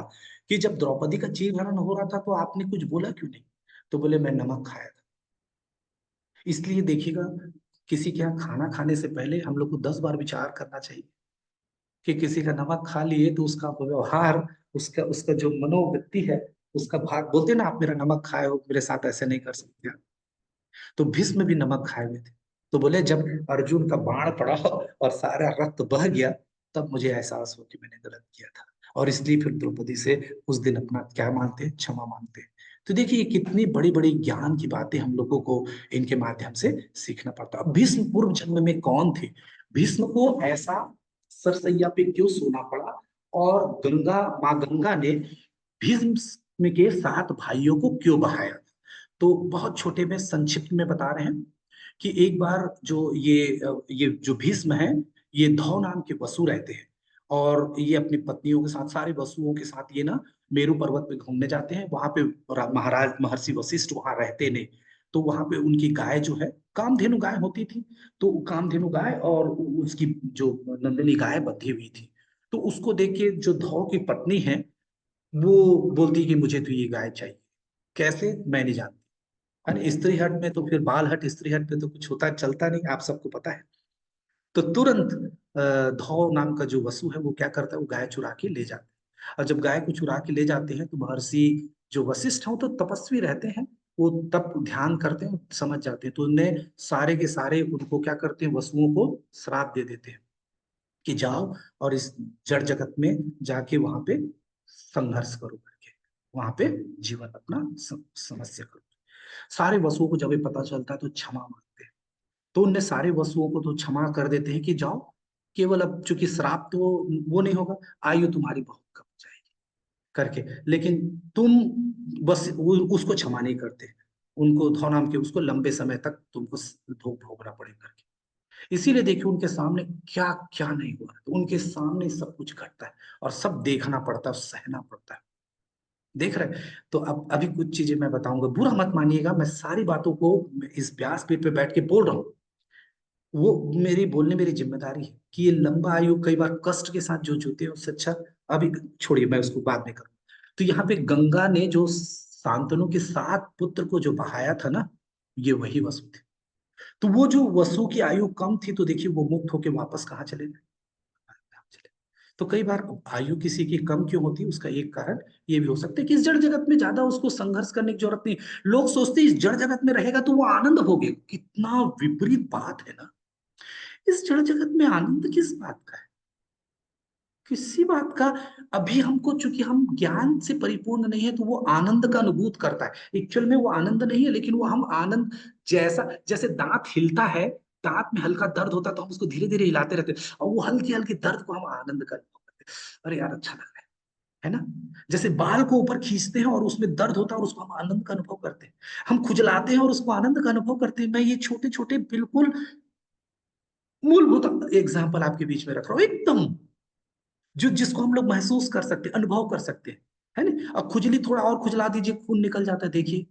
कि जब द्रौपदी का चीरहरण हो रहा था तो आपने कुछ बोला क्यों नहीं? तो बोले मैं नमक खाया था। इसलिए देखिएगा, किसी के यहाँ खाना खाने से पहले हम लोग को 10 बार विचार करना चाहिए कि किसी का नमक खा लिए तो उसका व्यवहार, उसका उसका जो मनोवृत्ति है, उसका भाग, बोलते ना आप मेरा नमक खाए हो, मेरे साथ ऐसे नहीं कर सकते। तो भीष्म भी नमक खाए हुए थे। तो बोले जब अर्जुन का बाण पड़ा और सारा रक्त बह गया, तब मुझे एहसास हो कि मैंने गलत किया था, और इसलिए फिर द्रौपदी से उस दिन अपना क्या मांगते हैं, क्षमा मांगते हैं। तो देखिए कितनी बड़ी बड़ी ज्ञान की बातें हम लोगों को इनके माध्यम से सीखना पड़ता। अब भीष्म पूर्व जन्म में कौन थे? भीष्म को ऐसा सरसैया पे क्यों सोना पड़ा, और माँ गंगा ने भीष्म के 7 भाइयों को क्यों बहाया? तो बहुत छोटे में संक्षिप्त में बता रहे हैं कि एक बार जो ये जो भीष्म है, ये धौ नाम के वसु रहते हैं, और ये अपनी पत्नियों के साथ, सारे वसुओं के साथ ये ना मेरु पर्वत पे घूमने जाते हैं। वहां पे महाराज महर्षि वशिष्ठ वहां रहते ने, तो वहां पे उनकी गाय जो है, कामधेनु गाय होती थी, तो कामधेनु गाय और उसकी जो नंदिनी गाय बंधी हुई थी। तो उसको देख के जो धौ की पत्नी है, वो बोलती कि मुझे तो ये गाय चाहिए। कैसे, मैं नहीं जानती। और स्त्री हट में तो फिर बाल हट, स्त्री हट में तो कुछ होता चलता नहीं, आप सबको पता है। तो तुरंत धौ नाम का जो वसु है वो क्या करता है, वो गाय चुरा के ले जाता है। और जब गाय को चुरा के ले जाते हैं तो महर्षि जो वशिष्ठ हैं तो तपस्वी रहते हैं, वो तब ध्यान करते हैं, समझ जाते हैं। तो उन्हें सारे के सारे उनको क्या करते हैं, वसुओं को श्राप दे देते हैं कि जाओ और इस जड़ जगत में जाके वहां पे संघर्ष करो करके, वहां पे जीवन अपना समस्या करो। सारे वसुओं को जब ये पता चलता है तो क्षमा मांगते हैं। तो उनने सारे वसुओं को तो क्षमा कर देते हैं कि जाओ, केवल अब चूंकि श्राप तो वो नहीं होगा, आयु तुम्हारी बहुत कम हो जाएगी करके, लेकिन तुम बस उसको क्षमा नहीं करते, उनको धौ नाम के उसको लंबे समय तक तुमको दुख भोगना पड़े करके। इसीलिए देखिए उनके सामने क्या क्या नहीं हुआ, तो उनके सामने सब कुछ घटता है और सब देखना पड़ता है, सहना पड़ता है। देख रहे हैं? तो अब अभी कुछ चीजें मैं बताऊंगा, बुरा मत मानिएगा, मैं सारी बातों को इस व्यासपीठ पे बैठ के बोल रहा हूँ। वो मेरी जिम्मेदारी है कि ये लंबा आयु कई बार कष्ट के साथ जो जूते हैं उससे अच्छा, अभी छोड़िए, मैं उसको बाद में करूँ। तो यहाँ पे गंगा ने जो शांतनु के 7 पुत्र को जो बहाया था ना, ये वही वसु थे। तो वो जो वसु की आयु कम थी, तो देखिए वो मुक्त होके वापस कहाँ चले गए? तो कई बार आयु किसी की कम क्यों होती है, उसका एक कारण ये भी हो सकता है कि इस जड़ जगत में ज्यादा उसको संघर्ष करने की जरूरत नहीं। लोग सोचते हैं इस जड़ जगत में रहेगा तो वो आनंद भोगेगा, कितना विपरीत बात है ना। इस जड़ जगत में आनंद किस बात का है, किसी बात का। अभी हमको, चूंकि हम ज्ञान से परिपूर्ण नहीं है, तो वो आनंद का अनुभूत करता है। एक्चुअल में वो आनंद नहीं है, लेकिन वो हम आनंद, जैसा जैसे दांत हिलता है, दांत में हल्का दर्द होता है तो हम उसको धीरे धीरे हिलाते रहते हैं, और वो हल्के हल्के दर्द को हम आनंद का अनुभव करते हैं। अरे यार अच्छा लग रहा है ना। जैसे बाल को ऊपर खींचते हैं और उसमें दर्द होता है और उसको हम आनंद का अनुभव करते हैं। हम खुजलाते हैं और उसको आनंद का अनुभव करते हैं। मैं ये छोटे छोटे बिल्कुल मूलभूत एग्जाम्पल आपके बीच में रख रहा हूँ, एकदम जो जिसको हम लोग महसूस कर सकते हैं, अनुभव कर सकते हैं, है ना। अब खुजली थोड़ा और खुजला दीजिए, खून निकल जाता है, देखिए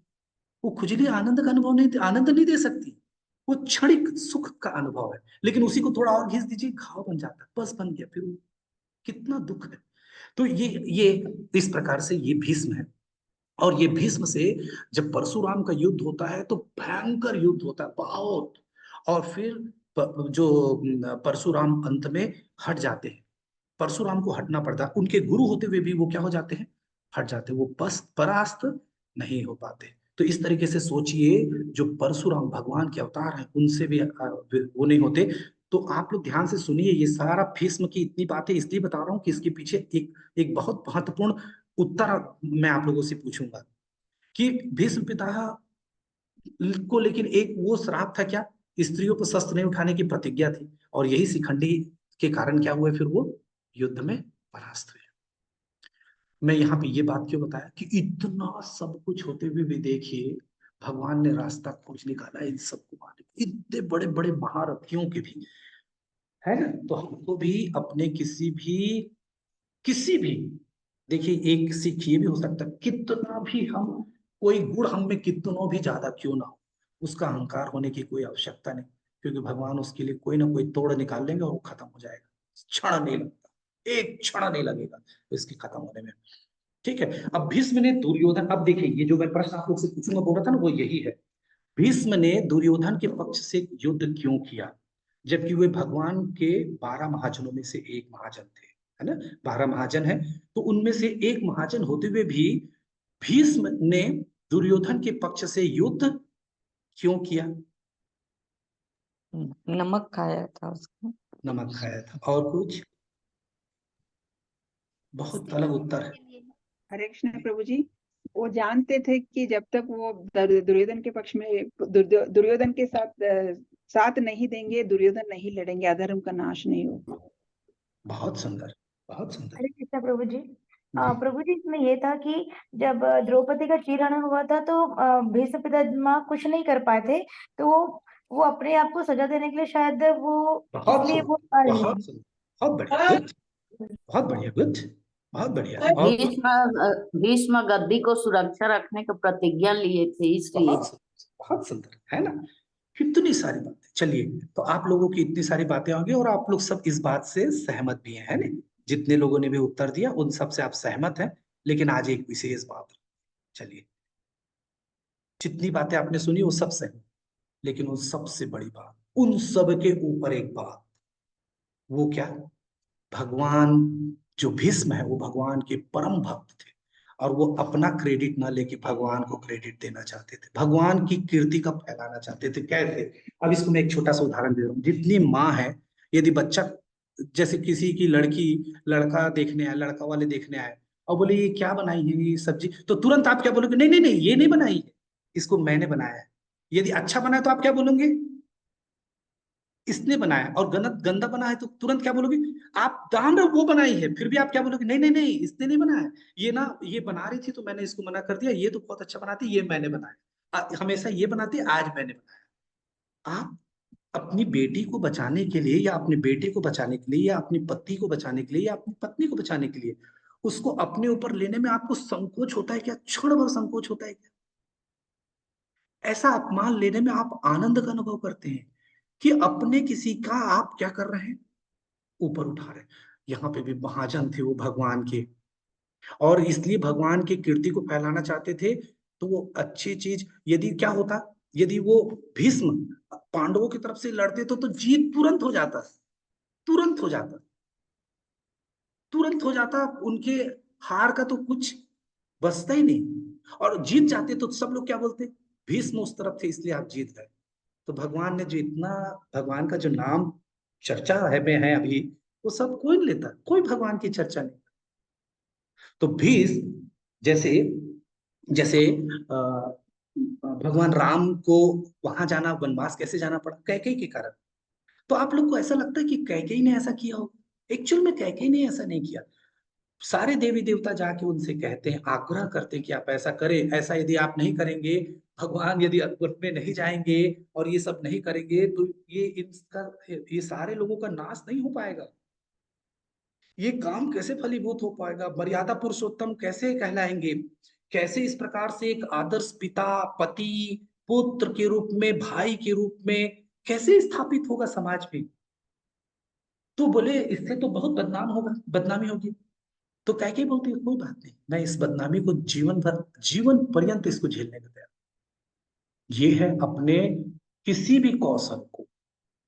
वो खुजली आनंद का अनुभव नहीं, आनंद नहीं दे सकती। वो क्षणिक सुख का अनुभव है, लेकिन उसी को थोड़ा और घिस दीजिए, घाव बन जाता है, बस बन गया, फिर वो कितना दुख है। तो ये इस प्रकार से ये भीष्म है। और ये भीष्म से जब परशुराम का युद्ध होता है तो भयंकर युद्ध होता है बहुत। और फिर जो परशुराम अंत में हट जाते हैं, परशुराम को हटना पड़ता है, उनके गुरु होते हुए भी वो क्या हो जाते हैं, हट जाते हैं, वो बस परास्त नहीं हो पाते। तो इस तरीके से सोचिए, जो परशुराम भगवान के अवतार हैं उनसे भी वो नहीं होते। तो आप लोग ध्यान से सुनिए, ये सारा भीष्म की इतनी बातें इसलिए बता रहा हूँ कि इसके पीछे एक बहुत महत्वपूर्ण उत्तर मैं आप लोगों से पूछूंगा कि भीष्म पिता को लेकिन एक वो श्राप था क्या, स्त्रियों पर शस्त्र नहीं उठाने की प्रतिज्ञा थी, और यही शिखंडी के कारण क्या हुआ, फिर वो युद्ध में परास्त हुए। मैं यहाँ पे ये बात क्यों बताया कि इतना सब कुछ होते हुए भी देखिए भगवान ने रास्ता खोज निकाला इन सबको मारने, इतने बड़े बड़े महारथियों के भी, है ना। तो हमको भी अपने किसी भी देखिए, एक सीख ये भी हो सकता है, कितना भी हम कोई गुण हम में कितनों भी ज्यादा क्यों ना हो, उसका अहंकार होने की कोई आवश्यकता नहीं, क्योंकि भगवान उसके लिए कोई ना कोई तोड़ निकाल लेंगे और वो खत्म हो जाएगा, क्षण नहीं लगता, एक क्षण नहीं लगेगा इसके खत्म होने में। ठीक है। अब भीष्म ने दुर्योधन, अब देखिए ये जो मैं प्रश्न आप लोग से पूछूंगा बोल रहा था ना, वो यही है, भीष्म ने दुर्योधन के पक्ष से युद्ध क्यों किया, जबकि वे भगवान के 12 महाजनों में से एक महाजन थे, है ना। 12 महाजन है, तो उनमें से एक महाजन होते हुए भी भीष्म ने दुर्योधन के पक्ष से युद्ध क्यों किया। नमक खाया था उसको। नमक खाया था, और कुछ, बहुत अलग उत्तर है। हरे कृष्ण प्रभु जी, वो जानते थे कि जब तक वो दुर्योधन के पक्ष में दुर्योधन के साथ नहीं देंगे, दुर्योधन नहीं लड़ेंगे, अधर्म का नाश नहीं होगा। बहुत सुंदर, बहुत सुंदर। हरे कृष्णा प्रभु जी। प्रभु जी, इसमें ये था कि जब द्रौपदी का चीरहरण हुआ था तो भीष्म पितामह कुछ नहीं कर पाए थे, तो वो अपने आप को सजा देने के लिए शायद वो बहुत इसलिए सुंदर, वो बहुत सुंदर, बहुत बढ़िया, गुड, बहुत बढ़िया, गुड, बहुत बढ़िया। और भीष्म गद्दी को सुरक्षा रखने की प्रतिज्ञा लिए थे, इसलिए। बहुत सुंदर, है ना। कितनी सारी बातें। चलिए, तो आप लोगों की इतनी सारी बातें होंगी और आप लोग सब इस बात से सहमत भी हैं, है ना। जितने लोगों ने भी उत्तर दिया उन सब से आप सहमत हैं, लेकिन आज एक विशेष बात। चलिए, जितनी बातें आपने सुनी वो सब सही, लेकिन उन सबसे बड़ी बात, उन सब के ऊपर एक बात, वो क्या, भगवान, जो भीष्म है वो भगवान के परम भक्त थे, और वो अपना क्रेडिट ना लेके भगवान को क्रेडिट देना चाहते थे, भगवान की कीर्ति का फैलाना चाहते थे। कैसे, अब इसको मैं एक छोटा सा उदाहरण दे रहा हूँ। जितनी माँ है, यदि बच्चा, जैसे किसी की लड़की लड़का देखने आए, लड़का वाले देखने आए और बोले ये क्या बनाई है ये सब्जी, तो तुरंत आप क्या बोलोगे, नहीं नहीं नहीं ये नहीं बनाई है, इसको मैंने बनाया है। यदि अच्छा बना है तो आप क्या बोलोगे, इसने बनाया। और गंदा बना है तो तुरंत क्या बोलोगे, आप जान रहे हो वो बनाई है, फिर भी आप क्या बोलोगे, नहीं नहीं नहीं इसने नहीं बनाया, ये ना ये बना रही थी तो मैंने इसको मना कर दिया, ये तो बहुत अच्छा बनाती, ये मैंने बनाया, हमेशा ये बनाती, आज मैंने बनाया। आप अपनी बेटी को बचाने के लिए, या अपने बेटे को बचाने के लिए, या अपनी पति को बचाने के लिए, या अपनी पत्नी को बचाने के लिए, उसको अपने ऊपर लेने में आपको संकोच होता है क्या, क्षण भर संकोच होता है क्या। ऐसा अपमान लेने में आप आनंद का अनुभव करते हैं कि अपने किसी का आप क्या कर रहे हैं, ऊपर उठा रहे हैं। यहाँ पे भी महाजन थे वो भगवान के, और इसलिए भगवान की कीर्ति को फैलाना चाहते थे। तो वो अच्छी चीज, यदि क्या होता, यदि वो भीष्म पांडवों की तरफ से लड़ते तो जीत तुरंत हो जाता, तुरंत हो जाता, तुरंत हो जाता, उनके हार का तो कुछ बचता ही नहीं। और जीत जाते तो सब लोग क्या बोलते, भीष्म उस तरफ थे इसलिए आप जीत गए। तो भगवान ने जो इतना, भगवान का जो नाम चर्चा है में है अभी, वो सब कोई नहीं लेता, कोई भगवान की चर्चा नहीं। तो भीष्म, जैसे जैसे भगवान राम को वहां जाना, वनवास कैसे जाना पड़ा, कैकेयी के कारण। तो आप लोग को ऐसा लगता है कि कैकेयी ने ऐसा किया हो, एक्चुअल में कैकेयी ने ऐसा नहीं किया। सारे देवी देवता जाके उनसे कहते हैं, आग्रह करते हैं कि आप ऐसा करें, ऐसा यदि आप नहीं करेंगे, भगवान यदि वन में नहीं जाएंगे और ये सब नहीं करेंगे तो ये सारे लोगों का नाश नहीं हो पाएगा, ये काम कैसे फलीभूत हो पाएगा, मर्यादा पुरुषोत्तम कैसे कहलाएंगे, कैसे इस प्रकार से एक आदर्श पिता, पति, पुत्र के रूप में, भाई के रूप में कैसे स्थापित होगा समाज में? तो बोले इससे तो बहुत बदनाम होगा, बदनामी होगी। तो कैकेयी बोलती है कोई बात नहीं, मैं इस बदनामी को जीवन भर, जीवन पर्यंत इसको झेलने को तैयार। ये है अपने किसी भी कौशल को,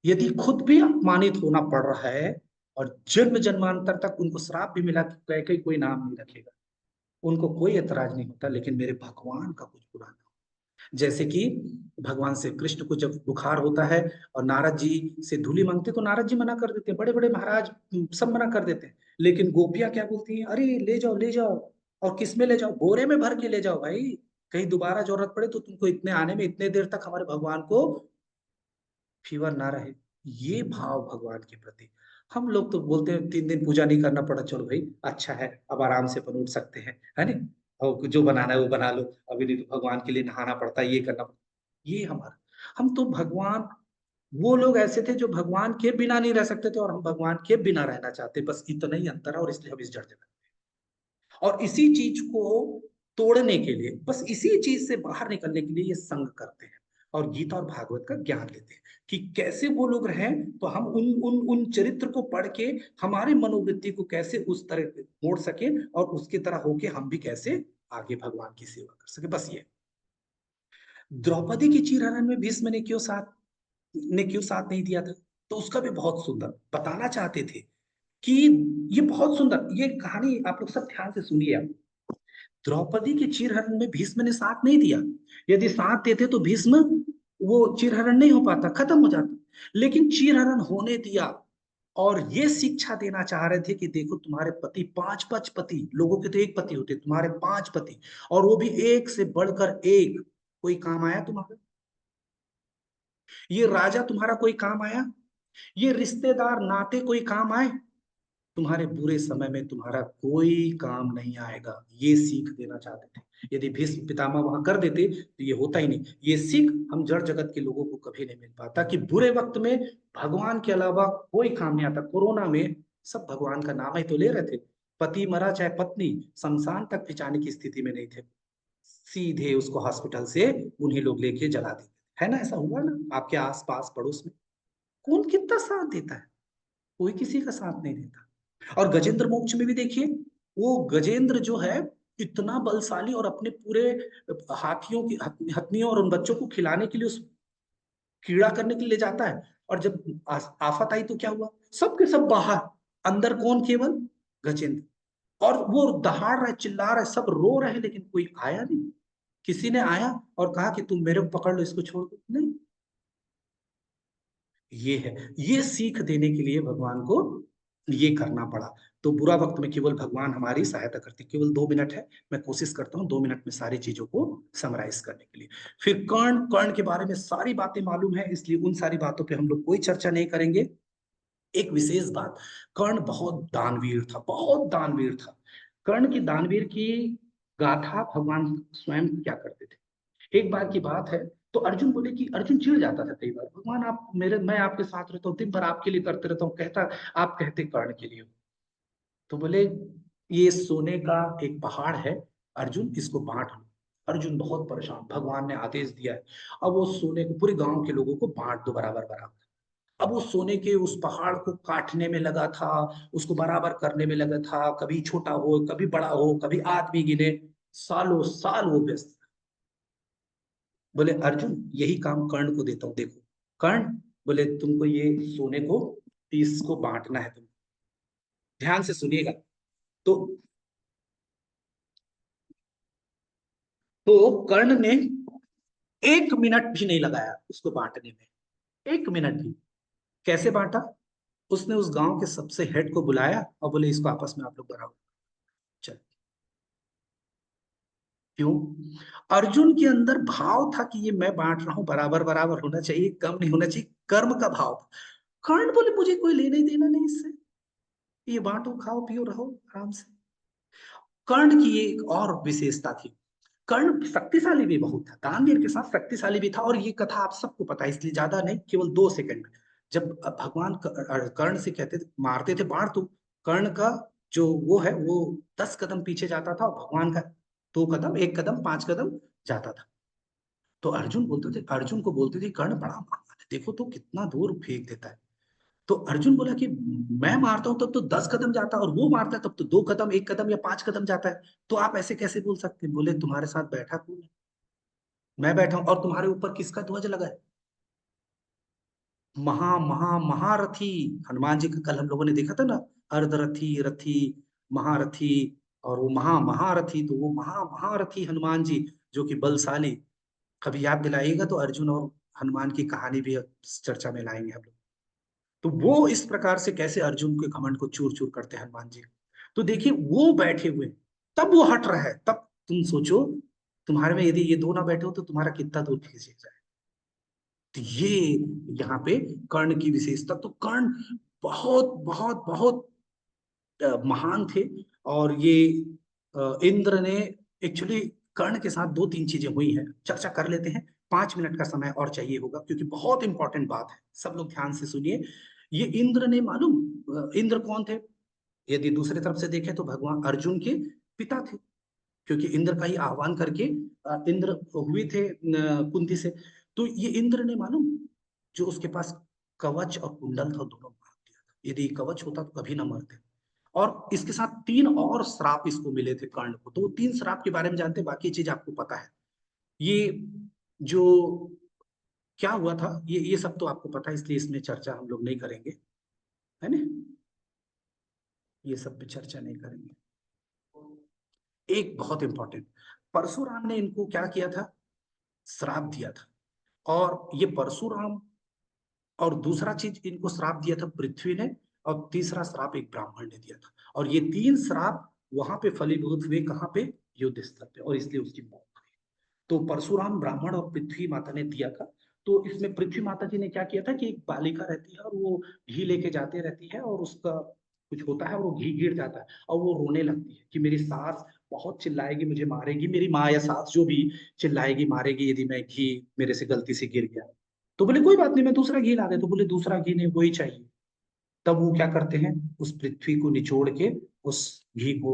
यदि खुद भी अपमानित होना पड़ रहा है और जन्म जन्मांतर तक उनको श्राप भी मिला कि कैकेयी कोई नाम नहीं रखेगा, उनको कोई ऐतराज नहीं होता, लेकिन मेरे भगवान का कुछ बुरा ना हो। जैसे कि भगवान से कृष्ण को जब बुखार होता है और नारद जी से धूली मांगते तो नारद जी मना कर देते हैं, बड़े बड़े महाराज सब मना कर देते हैं, लेकिन गोपियां क्या बोलती हैं, अरे ले जाओ ले जाओ, और किस में ले जाओ, बोरे में भर के ले जाओ भाई, कहीं दोबारा जरूरत पड़े तो तुमको इतने आने में इतने देर तक हमारे भगवान को फीवर ना रहे। ये भाव भगवान के प्रति। हम लोग तो बोलते हैं 3 दिन पूजा नहीं करना पड़ा, चलो भाई अच्छा है, अब आराम से अपन उठ सकते हैं, है ना, और जो बनाना है वो बना लो, अभी नहीं तो भगवान के लिए नहाना पड़ता है, ये करना पड़ता। ये हमारा, हम तो भगवान, वो लोग ऐसे थे जो भगवान के बिना नहीं रह सकते थे और हम भगवान के बिना रहना चाहते, बस इतना ही अंतर है, और इसलिए हम इस जड़ जगत में। और इसी चीज को तोड़ने के लिए, बस इसी चीज से बाहर निकलने के लिए ये संग करते हैं और गीता और भागवत का ज्ञान लेते हैं कि कैसे वो लोग रहें, तो हम उन चरित्र को पढ़ के हमारे मनोवृत्ति को कैसे उस तरह मोड़ सके और उसकी तरह होके हम भी कैसे आगे भगवान की सेवा कर सके। बस ये द्रौपदी की चीरहरण में भीष्म ने क्यों साथ नहीं दिया था, तो उसका भी बहुत सुंदर बताना चाहते थे कि ये बहुत सुंदर, ये कहानी आप लोग सब ध्यान से सुनिए। आप द्रौपदी के चीरहरण में भीष्म ने साथ नहीं दिया, यदि साथ देते तो भीष्म वो चीरहरण नहीं हो पाता, खत्म हो जाता, लेकिन चीरहरण होने दिया और ये शिक्षा देना चाह रहे थे कि देखो तुम्हारे पति 5 पति, लोगों के तो एक पति होते, तुम्हारे 5 पति, और वो भी एक से बढ़कर एक, कोई काम आया तुम्हारा? ये राजा तुम्हारा कोई काम आया? ये रिश्तेदार नाते कोई काम आए? तुम्हारे बुरे समय में तुम्हारा कोई काम नहीं आएगा। ये सीख देना चाहते थे। यदि भीष्म पितामह वहां कर देते तो ये होता ही नहीं। ये सीख हम जड़ जगत के लोगों को कभी नहीं मिल पाता कि बुरे वक्त में भगवान के अलावा कोई काम नहीं आता। कोरोना में सब भगवान का नाम ही तो ले रहे थे, पति मरा चाहे पत्नी, शमशान तक पहुंचाने की स्थिति में नहीं थे, सीधे उसको हॉस्पिटल से उन्हीं लोग लेके जला देते, है ना? ऐसा हुआ ना आपके आस पास पड़ोस में? कौन कितना साथ देता है? कोई किसी का साथ नहीं देता। और गजेंद्र मोक्ष में भी देखिए, वो गजेंद्र जो है इतना बलशाली और अपने पूरे हाथियों की हथनियों और उन बच्चों को खिलाने के लिए उस कीड़ा करने के लिए ले जाता है, और जब आफत आई तो क्या हुआ? सबके सब बाहर, अंदर कौन? केवल गजेंद्र। और वो दहाड़ रहे, चिल्ला रहे, सब रो रहे, लेकिन कोई आया नहीं। किसी ने आया और कहा कि तुम मेरे को पकड़ लो, इसको छोड़ दो? नहीं। ये है, ये सीख देने के लिए भगवान को ये करना पड़ा। तो बुरा वक्त में केवल भगवान हमारी सहायता करते। केवल 2 मिनट है, मैं कोशिश करता हूँ 2 मिनट में सारी चीजों को समराइज करने के लिए। फिर कर्ण के बारे में सारी बातें मालूम है, इसलिए उन सारी बातों पे हम लोग कोई चर्चा नहीं करेंगे। एक विशेष बात, कर्ण बहुत दानवीर था, बहुत दानवीर था। कर्ण की दानवीर की गाथा भगवान स्वयं क्या करते थे। एक बार की बात है, तो अर्जुन बोले कि अर्जुन चिढ़ जाता था कई बार, भगवान आप मैं आपके साथ रहता हूँ, दिन भर आपके लिए करते रहता हूँ, कहता आप कहते कर्ण के लिए। तो बोले ये सोने का एक पहाड़ है अर्जुन, इसको बांट लो। अर्जुन बहुत परेशान, भगवान ने आदेश दिया है, अब वो सोने को पूरे गांव के लोगों को बांट दो बराबर बराबर। अब वो सोने के उस पहाड़ को काटने में लगा था, उसको बराबर करने में लगा था, कभी छोटा हो कभी बड़ा हो, कभी आदमी गिने, सालों साल वो व्यस्त। बोले अर्जुन यही काम कर्ण को देता हूं, देखो कर्ण, बोले तुमको ये सोने को इसको बांटना है, तुम ध्यान से सुनिएगा। तो कर्ण ने 1 मिनट भी नहीं लगाया उसको बांटने में, 1 मिनट भी। कैसे बांटा? उसने उस गांव के सबसे हेड को बुलाया और बोले इसको आपस में आप लोग बराबर। चल, क्यों? अर्जुन के अंदर भाव था कि ये मैं बांट रहा हूं, बराबर बराबर होना चाहिए, कम नहीं होना चाहिए, कर्म का भाव था। कर्ण बोले मुझे कोई लेना देना नहीं इससे, ये बांटो खाओ पियो रहो आराम से। कर्ण की एक और विशेषता थी, कर्ण शक्तिशाली भी बहुत था, दानवीर के साथ शक्तिशाली भी था। और ये कथा आप सबको पता है, इसलिए ज्यादा नहीं, केवल 2 सेकंड में। जब भगवान कर्ण से कहते थे, मारते थे बाण, तो कर्ण का जो वो है वो 10 कदम पीछे जाता था और भगवान का 2 कदम 1 कदम 5 कदम जाता था। तो अर्जुन को बोलते थे कर्ण बड़ा महान है, देखो तो कितना दूर फेंक देता है। तो अर्जुन बोला कि मैं मारता हूं तब तो 10 कदम जाता है और वो मारता है तब तो 2 कदम, 1 कदम या 5 कदम जाता है, तो आप ऐसे कैसे बोल सकते हैं? बोले तुम्हारे साथ बैठा कौन है? मैं बैठा हूं और तुम्हारे ऊपर किसका ध्वज लगा है? महारथी हनुमान जी का कल हम लोगों ने देखा था ना, अर्धरथी, रथी, महारथी, और वो महारथी, तो वो महारथी हनुमान जी जो कि बलशाली। कभी याद दिलाइएगा तो अर्जुन और हनुमान की कहानी भी चर्चा में लाएंगे हम लोग। तो वो इस प्रकार से कैसे अर्जुन के घमंड को चूर चूर करते हैं हनुमान जी। तो देखिए वो बैठे हुए, तब वो हट रहा है, तब तुम सोचो तुम्हारे में यदि ये दो ना बैठे हो तो तुम्हारा कितना दूर खींच जाए। तो ये यहाँ पे कर्ण की विशेषता। तो कर्ण बहुत बहुत बहुत महान थे। और ये इंद्र ने एक्चुअली कर्ण के साथ 2-3 चीजें हुई हैं, चर्चा कर लेते हैं। 5 मिनट का समय और चाहिए होगा क्योंकि बहुत इंपॉर्टेंट बात है, सब लोग ध्यान से सुनिए। ये इंद्र ने मालूम इंद्र कौन थे? यदि दूसरी तरफ से देखें तो भगवान अर्जुन के पिता थे, क्योंकि इंद्र का ही आह्वान करके इंद्र हुए थे कुंती से। तो ये इंद्र ने मालूम जो उसके पास कवच और कुंडल था दोनों मार दिया था। यदि कवच होता तो कभी ना मरते। और इसके साथ 3 और श्राप इसको मिले थे कर्ण को। तो 3 श्राप के बारे में जानते हैं, बाकी चीज आपको पता है। ये जो क्या हुआ था ये सब तो आपको पता है, इसलिए इसमें चर्चा हम लोग नहीं करेंगे, है ना? ये सब पे चर्चा नहीं करेंगे। एक बहुत इंपॉर्टेंट, परशुराम ने इनको क्या किया था? श्राप दिया था। और ये परशुराम, और दूसरा चीज इनको श्राप दिया था पृथ्वी ने, और तीसरा श्राप एक ब्राह्मण ने दिया था। और ये 3 श्राप वहां पे फलीभूत हुए, कहाँ पे? युद्ध स्थल पे, और इसलिए उसकी मौत हुई। तो परशुराम, ब्राह्मण और पृथ्वी माता ने दिया था। तो इसमें पृथ्वी माता जी ने क्या किया था कि एक बालिका रहती है और वो घी लेके जाते रहती है, और उसका कुछ होता है और वो घी गिर जाता है, और वो रोने लगती है कि मेरी सास बहुत चिल्लाएगी, मुझे मारेगी, मेरी माँ या सास जो भी चिल्लाएगी मारेगी यदि मैं घी मेरे से गलती से गिर गया। तो बोले कोई बात नहीं, मैं दूसरा घी ला दे। तो बोले दूसरा घी नहीं, वही चाहिए। तब वो क्या करते हैं, उस पृथ्वी को निचोड़ के उस घी को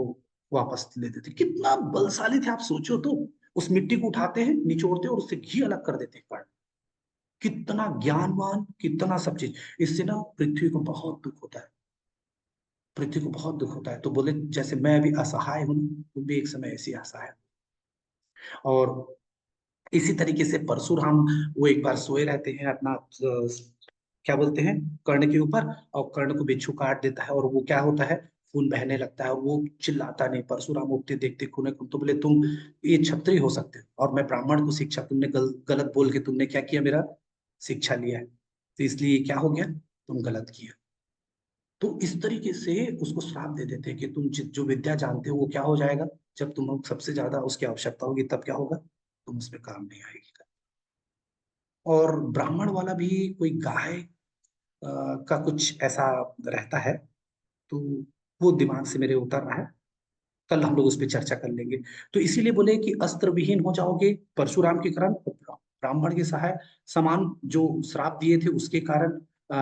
वापस ले देते। कितना बलशाली थे आप सोचो तो। उस मिट्टी को उठाते हैं, निचोड़ते हैं और उससे घी अलग कर देते हैं कर्ण। कितना ज्ञानवान, कितना सब चीज। इससे ना पृथ्वी को बहुत दुख होता है, पृथ्वी को बहुत दुख होता है। तो बोले जैसे मैं अभी असहाय हूं, तुम भी एक समय ऐसी असहाय। और इसी तरीके से परशुराम, वो एक बार सोए रहते हैं अपना क्या बोलते हैं, कर्ण के ऊपर, और कर्ण को बिच्छू काट देता है, और वो क्या होता है, खून बहने लगता है, और वो चिल्लाता नहीं। परशुराम उठते देखते खून खून। तो बोले तुम ये क्षत्रिय हो सकते हो, और मैं ब्राह्मण को शिक्षा, तुमने गलत बोल के तुमने क्या किया, मेरा शिक्षा लिया है, तो इसलिए क्या हो गया, तुम गलत किया। तो इस तरीके से उसको श्राप दे देते हैं कि तुम जो विद्या जानते हो वो क्या हो जाएगा, जब तुम सबसे ज्यादा उसकी आवश्यकता होगी तब क्या होगा, तुम उसमें काम नहीं आएगी। और ब्राह्मण वाला भी कोई गाय का कुछ ऐसा रहता है, तो वो दिमाग से मेरे उतर रहा है, कल हम लोग उस पर चर्चा कर लेंगे। तो इसीलिए बोले कि अस्त्र विहीन हो जाओगे परशुराम के कारण, ब्राह्मण के सहाय समान जो श्राप दिए थे उसके कारण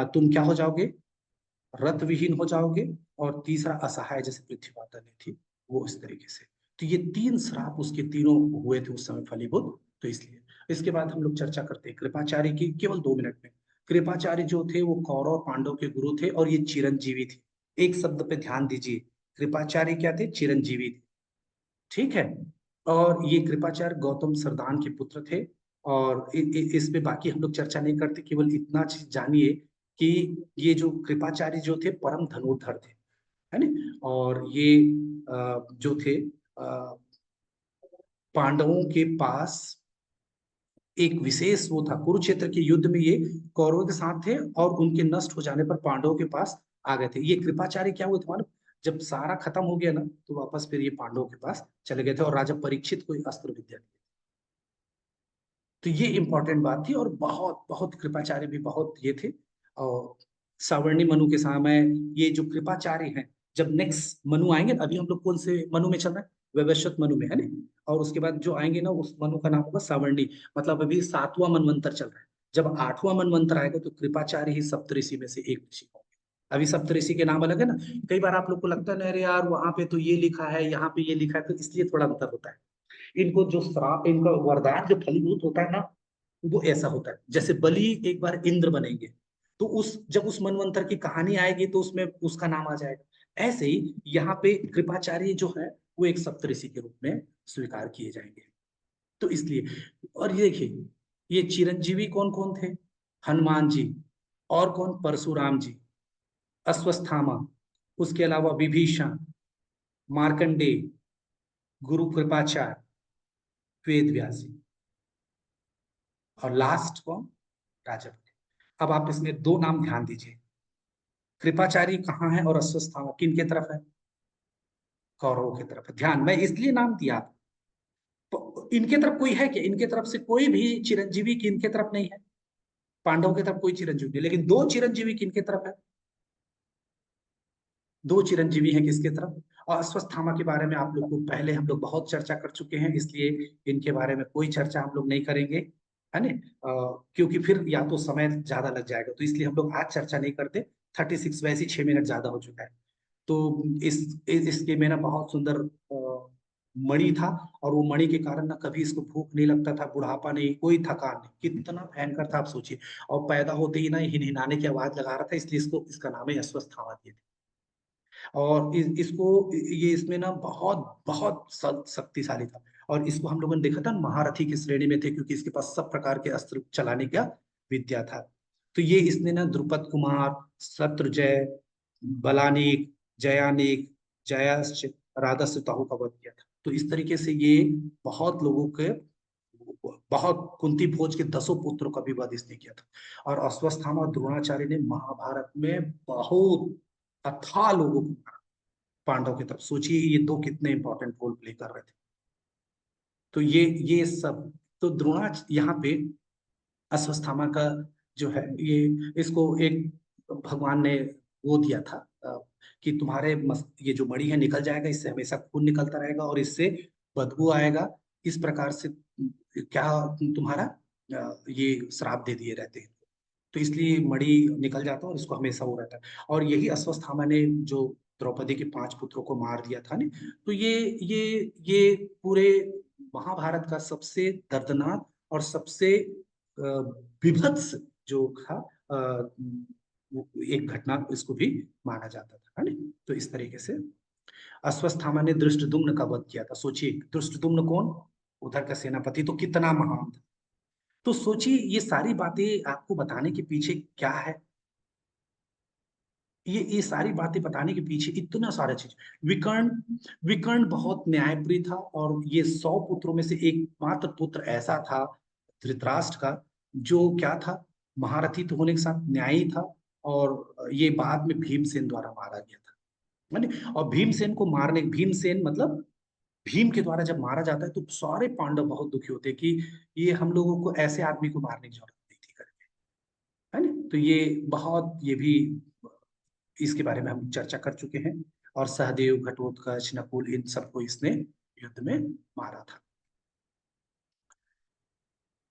तुम क्या हो जाओगे, रथ विहीन हो जाओगे, और तीसरा असहाय जैसे पृथ्वी माता ने थी वो, इस तरीके से। तो ये 3 श्राप उसके तीनों हुए थे उस समय फलीभूत। तो इसलिए इसके बाद हम लोग चर्चा करते हैं कृपाचार्य की, केवल 2 मिनट में। कृपाचार्य जो थे वो कौरव और पांडव के गुरु थे, और ये चिरंजीवी थे। एक शब्द पे ध्यान दीजिए, कृपाचार्य क्या थे, चिरंजीवी थे, ठीक है। और ये कृपाचार्य गौतम सरदान के पुत्र थे। और इस पे बाकी हम लोग चर्चा नहीं करते, केवल इतना चीज जानिए कि ये जो कृपाचार्य जो थे परम धनुर्धर थे, है ना। और ये जो थे पांडवों के पास एक विशेष वो था, कुरुक्षेत्र के युद्ध में ये कौरवों के साथ थे, और उनके नष्ट हो जाने पर पांडवों के पास आ गए थे। ये कृपाचार्य क्या हुए थे मालूम, जब सारा खत्म हो गया ना तो वापस फिर ये पांडवों के पास चले गए थे, और राजा परीक्षित को अस्त्र विद्या दी। तो ये इंपॉर्टेंट बात थी। और बहुत बहुत कृपाचार्य भी बहुत ये थे। और सावर्णी मनु के समय ये जो कृपाचार्य हैं, जब नेक्स्ट मनु आएंगे, अभी हम लोग कौन से मनु में चल रहे हैं, वैवस्वत मनु में, है ना। और उसके बाद जो आएंगे ना उस मनु का नाम होगा सावर्णी, मतलब अभी 7वां मनवंतर चल रहा है। जब 8वां मनवंतर आएगा तो कृपाचार्य ही सप्तऋषि में से एक ऋषि होंगे। अभी सप्तऋषि के नाम अलग है ना। कई बार आप लोग को लगता है ना, अरे यार वहां पे तो ये लिखा है, यहाँ पे ये लिखा है, तो इसलिए थोड़ा अंतर होता है। इनको जो श्राप, इनका वरदान जो फलीभूत होता है ना, वो ऐसा होता है जैसे बलि एक बार इंद्र बनेंगे, तो जब उस मनवंतर की कहानी आएगी तो उसमें उसका नाम आ जाएगा। ऐसे ही यहाँ पे कृपाचार्य जो है वो एक सप्तऋषि के रूप में स्वीकार किए जाएंगे। तो इसलिए, और ये देखिए, ये चिरंजीवी कौन कौन थे? हनुमान जी, और कौन? परशुराम जी, अश्वत्थामा, उसके अलावा विभीषण, मार्कंडेय, गुरु कृपाचार्य, वेद व्यास जी, और लास्ट कौन? राजा बलि। अब आप इसमें दो नाम ध्यान दीजिए, कृपाचार्य कहाँ है और अश्वत्थामा किन के तरफ है? कौरवों की तरफ है। ध्यान, मैं इसलिए नाम दिया, तो इनके तरफ कोई है क्या? इनके तरफ से कोई भी चिरंजीवी की इनके तरफ नहीं है। पांडवों की तरफ कोई चिरंजीवी नहीं, लेकिन दो चिरंजीवी किन के तरफ है? दो चिरंजीवी है किसके तरफ? और अश्वत्थामा के बारे में आप लोग को पहले हम लोग बहुत चर्चा कर चुके हैं, इसलिए इनके बारे में कोई चर्चा हम लोग नहीं करेंगे, है ना? क्योंकि फिर या तो समय ज्यादा लग जाएगा, तो इसलिए हम लोग आज चर्चा नहीं करते। 36 वैसे 6 मिनट ज्यादा हो चुका है। तो इसके में ना बहुत सुंदर मणि था, और वो मणि के कारण ना कभी इसको भूख नहीं लगता था, बुढ़ापा नहीं, कोई थकान नहीं, कितना भयंकर था आप सोचिए। और पैदा होते ही ना हिनहिनाने की आवाज लगा रहा था, इसलिए इसका नाम है अश्वत्थामा दिए थे। और इसमें ना बहुत बहुत शक्तिशाली था, और इसको हम लोगों ने देखा था महारथी की श्रेणी में थे, क्योंकि इसके पास सब प्रकार के अस्त्र चलाने का विद्या था। तो ये इसने ना द्रुपद कुमार, शत्रुंजय, बलानीक, जयानीक, जयाश्च, राधस्ताहु का वध किया था। तो इस तरीके से ये बहुत लोगों के, बहुत कुंती भोज के 10 पुत्रों का भी वध इसने किया था। और अश्वत्थामा द्रोणाचार्य ने महाभारत में बहुत अथाह लोगों को मारा पांडव की तरफ। सोचिए ये दो कितने इंपॉर्टेंट रोल प्ले कर रहे थे। तो ये सब, तो यहाँ पे अश्वत्थामा का जो है, ये इसको एक भगवान ने वो दिया था कि तुम्हारे ये जो मणि है निकल जाएगा, इससे हमेशा खून निकलता रहेगा और इससे बदबू आएगा, इस प्रकार से क्या तुम्हारा ये श्राप दे दिए रहते हैं। तो इसलिए मणि निकल जाता है और इसको हमेशा वो रहता है। और यही अश्वत्थामा ने जो द्रौपदी के 5 पुत्रों को मार दिया था ना, तो ये पूरे महाभारत का सबसे दर्दनाक और सबसे विभत्स जो था एक घटना इसको भी माना जाता था, है ना? तो इस तरीके से अश्वत्थामा ने धृष्टद्युम्न का वध किया था। सोचिए धृष्टद्युम्न कौन? उधर का सेनापति, तो कितना महान था। तो सोचिए ये सारी बातें आपको बताने के पीछे क्या है, ये सारी बातें बताने के पीछे इतना सारा चीज। विकर्ण बहुत न्यायप्रिय था, और ये 100 पुत्रों में से एकमात्र पुत्र ऐसा था धृतराष्ट्र का, जो क्या था, महारथी तो होने के साथ न्यायी था, और ये बाद में भीमसेन द्वारा मारा गया था। और भीमसेन को मारने, भीमसेन मतलब भीम के द्वारा जब मारा जाता है तो सारे पांडव बहुत दुखी होते हैं कि ये हम लोगों को ऐसे आदमी को मारने की जरूरत नहीं थी करके, है ना? तो ये भी इसके बारे में हम चर्चा कर चुके हैं। और सहदेव, घटोत्कच, नकुल, इन सबको इसने युद्ध में मारा था।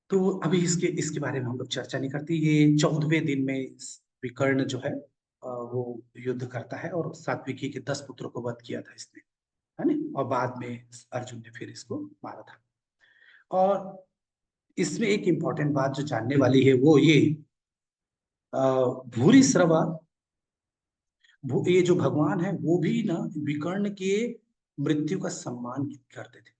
तो अभी इसके बारे में हम लोग चर्चा नहीं करते। ये 14वें दिन में विकर्ण जो है वो युद्ध करता है, और सात्विकी के 10 पुत्रों को वध किया था इसने, है ना? और बाद में अर्जुन ने फिर इसको मारा था। और इसमें एक इंपॉर्टेंट बात जो जानने वाली है वो ये भूरिश्रवा, ये जो भगवान है वो भी ना विकर्ण के मृत्यु का सम्मान करते थे।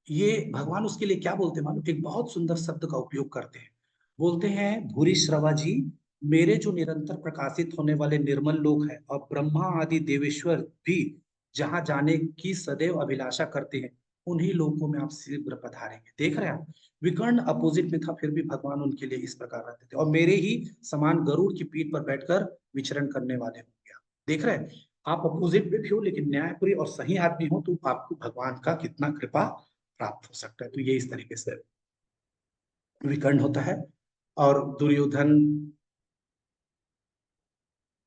ये भगवान उसके लिए क्या बोलते हैं मालूम? एक बहुत सुंदर शब्द का उपयोग करते हैं, बोलते हैं भूरिश्रवा जी, मेरे जो निरंतर प्रकाशित होने वाले निर्मल लोक है और ब्रह्मा आदि देवेश्वर भी जहां जाने की सदैव अभिलाषा करते हैं, उन्हीं लोकों में आप शीघ्र पधारेंगे। देख रहे हैं आप, विकर्ण अपोजिट में था, फिर भी भगवान उनके लिए इस प्रकार रहते थे। और मेरे ही समान गरुड़ की पीठ पर बैठकर विचरण करने वाले होंगे। आप देख रहे हैं, आप अपोजिट में भी हो लेकिन न्यायप्रिय और सही आदमी हो, तो आपको भगवान का कितना कृपा प्राप्त हो सकता है। तो ये इस तरीके से विकर्ण होता है। और दुर्योधन,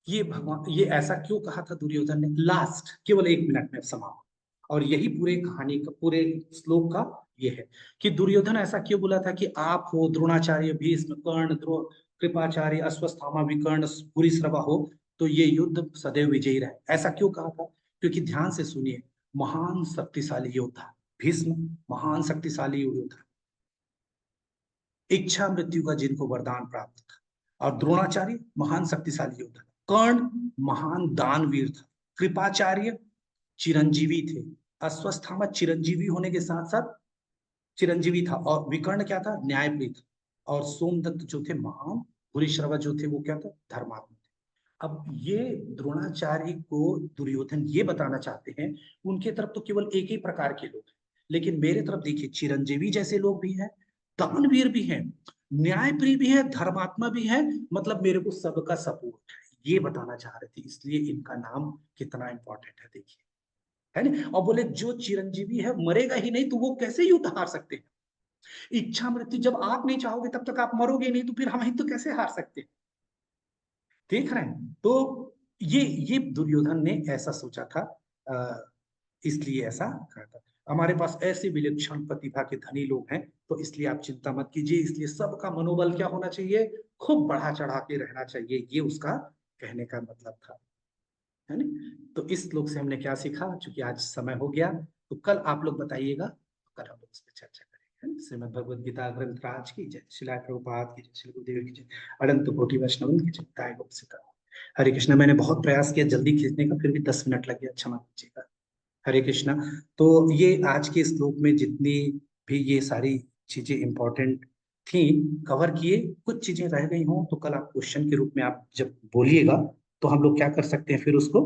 ये भगवान, ये ऐसा क्यों कहा था दुर्योधन ने? लास्ट केवल 1 मिनट में समाप्त। और यही पूरे कहानी का, पूरे श्लोक का ये है कि दुर्योधन ऐसा क्यों बोला था कि आप हो, द्रोणाचार्य, भीष्म, कर्ण, कृपाचार्य, अश्वत्थामा, विकर्ण, भूरिश्रवा हो, तो ये युद्ध सदैव विजयी रहे। ऐसा क्यों कहा था? क्योंकि ध्यान से सुनिए, महान शक्तिशाली योद्धा, भीष्म महान शक्तिशाली योद्धा, इच्छा मृत्यु का जिनको वरदान प्राप्त था, और द्रोणाचार्य महान शक्तिशाली योद्धा, कर्ण महान दानवीर था, कृपाचार्य चिरंजीवी थे, अश्वत्थामा चिरंजीवी होने के साथ साथ चिरंजीवी था, और विकर्ण क्या था, न्यायप्रिय था, और सोमदत्त जो थे महान, भूरिश्रवा जो थे वो क्या था, धर्मात्मा थे। अब ये द्रोणाचार्य को दुर्योधन ये बताना चाहते हैं, उनके तरफ तो केवल एक ही प्रकार के लोग हैं, लेकिन मेरे तरफ देखिए चिरंजीवी जैसे लोग भी हैं, दानवीर भी हैं, न्यायप्रिय भी है, धर्मात्मा भी है, मतलब मेरे को सबका सपोर्ट है, ये बताना चाह रहे थे, इसलिए इनका नाम कितना इंपॉर्टेंट है देखिए, है ना। और बोले जो चिरंजीवी है मरेगा ही नहीं तो वो कैसे युद्ध हार सकते हैं। इच्छा मृत्यु, जब आप नहीं चाहोगे तब तक आप मरोगे नहीं, तो फिर हम ही तो कैसे हार सकते हैं। देख रहे हैं, तो ये दुर्योधन ने ऐसा सोचा था, इसलिए ऐसा कहा था। हमारे पास ऐसे विलक्षण प्रतिभा के धनी लोग हैं, तो इसलिए आप चिंता मत कीजिए, इसलिए सबका मनोबल क्या होना चाहिए, खूब बढ़ा चढ़ा के रहना चाहिए, ये उसका कहने का मतलब था, है ना। तो इस श्लोक से हमने क्या सीखा, चूंकि आज समय हो गया तो कल आप लोग बताइएगा, कल हम लोग इस पर चर्चा करेंगे। श्रीमद् भगवद गीता ग्रंथ राज की जय, श्रील प्रभुपाद की जय, श्री गुरुदेव की जय, अनंत कोटि वैष्णव की जय, ताई गो सीता। हरे कृष्णा। मैंने बहुत प्रयास किया जल्दी खींचने का, फिर भी 10 मिनट लग गया, क्षमा कीजिएगा। हरे कृष्णा। तो ये आज के श्लोक में जितनी भी ये सारी चीजें इंपॉर्टेंट थी कवर किए, कुछ चीजें रह गई हों तो कल आप क्वेश्चन के रूप में आप जब बोलिएगा तो हम लोग क्या कर सकते हैं, फिर उसको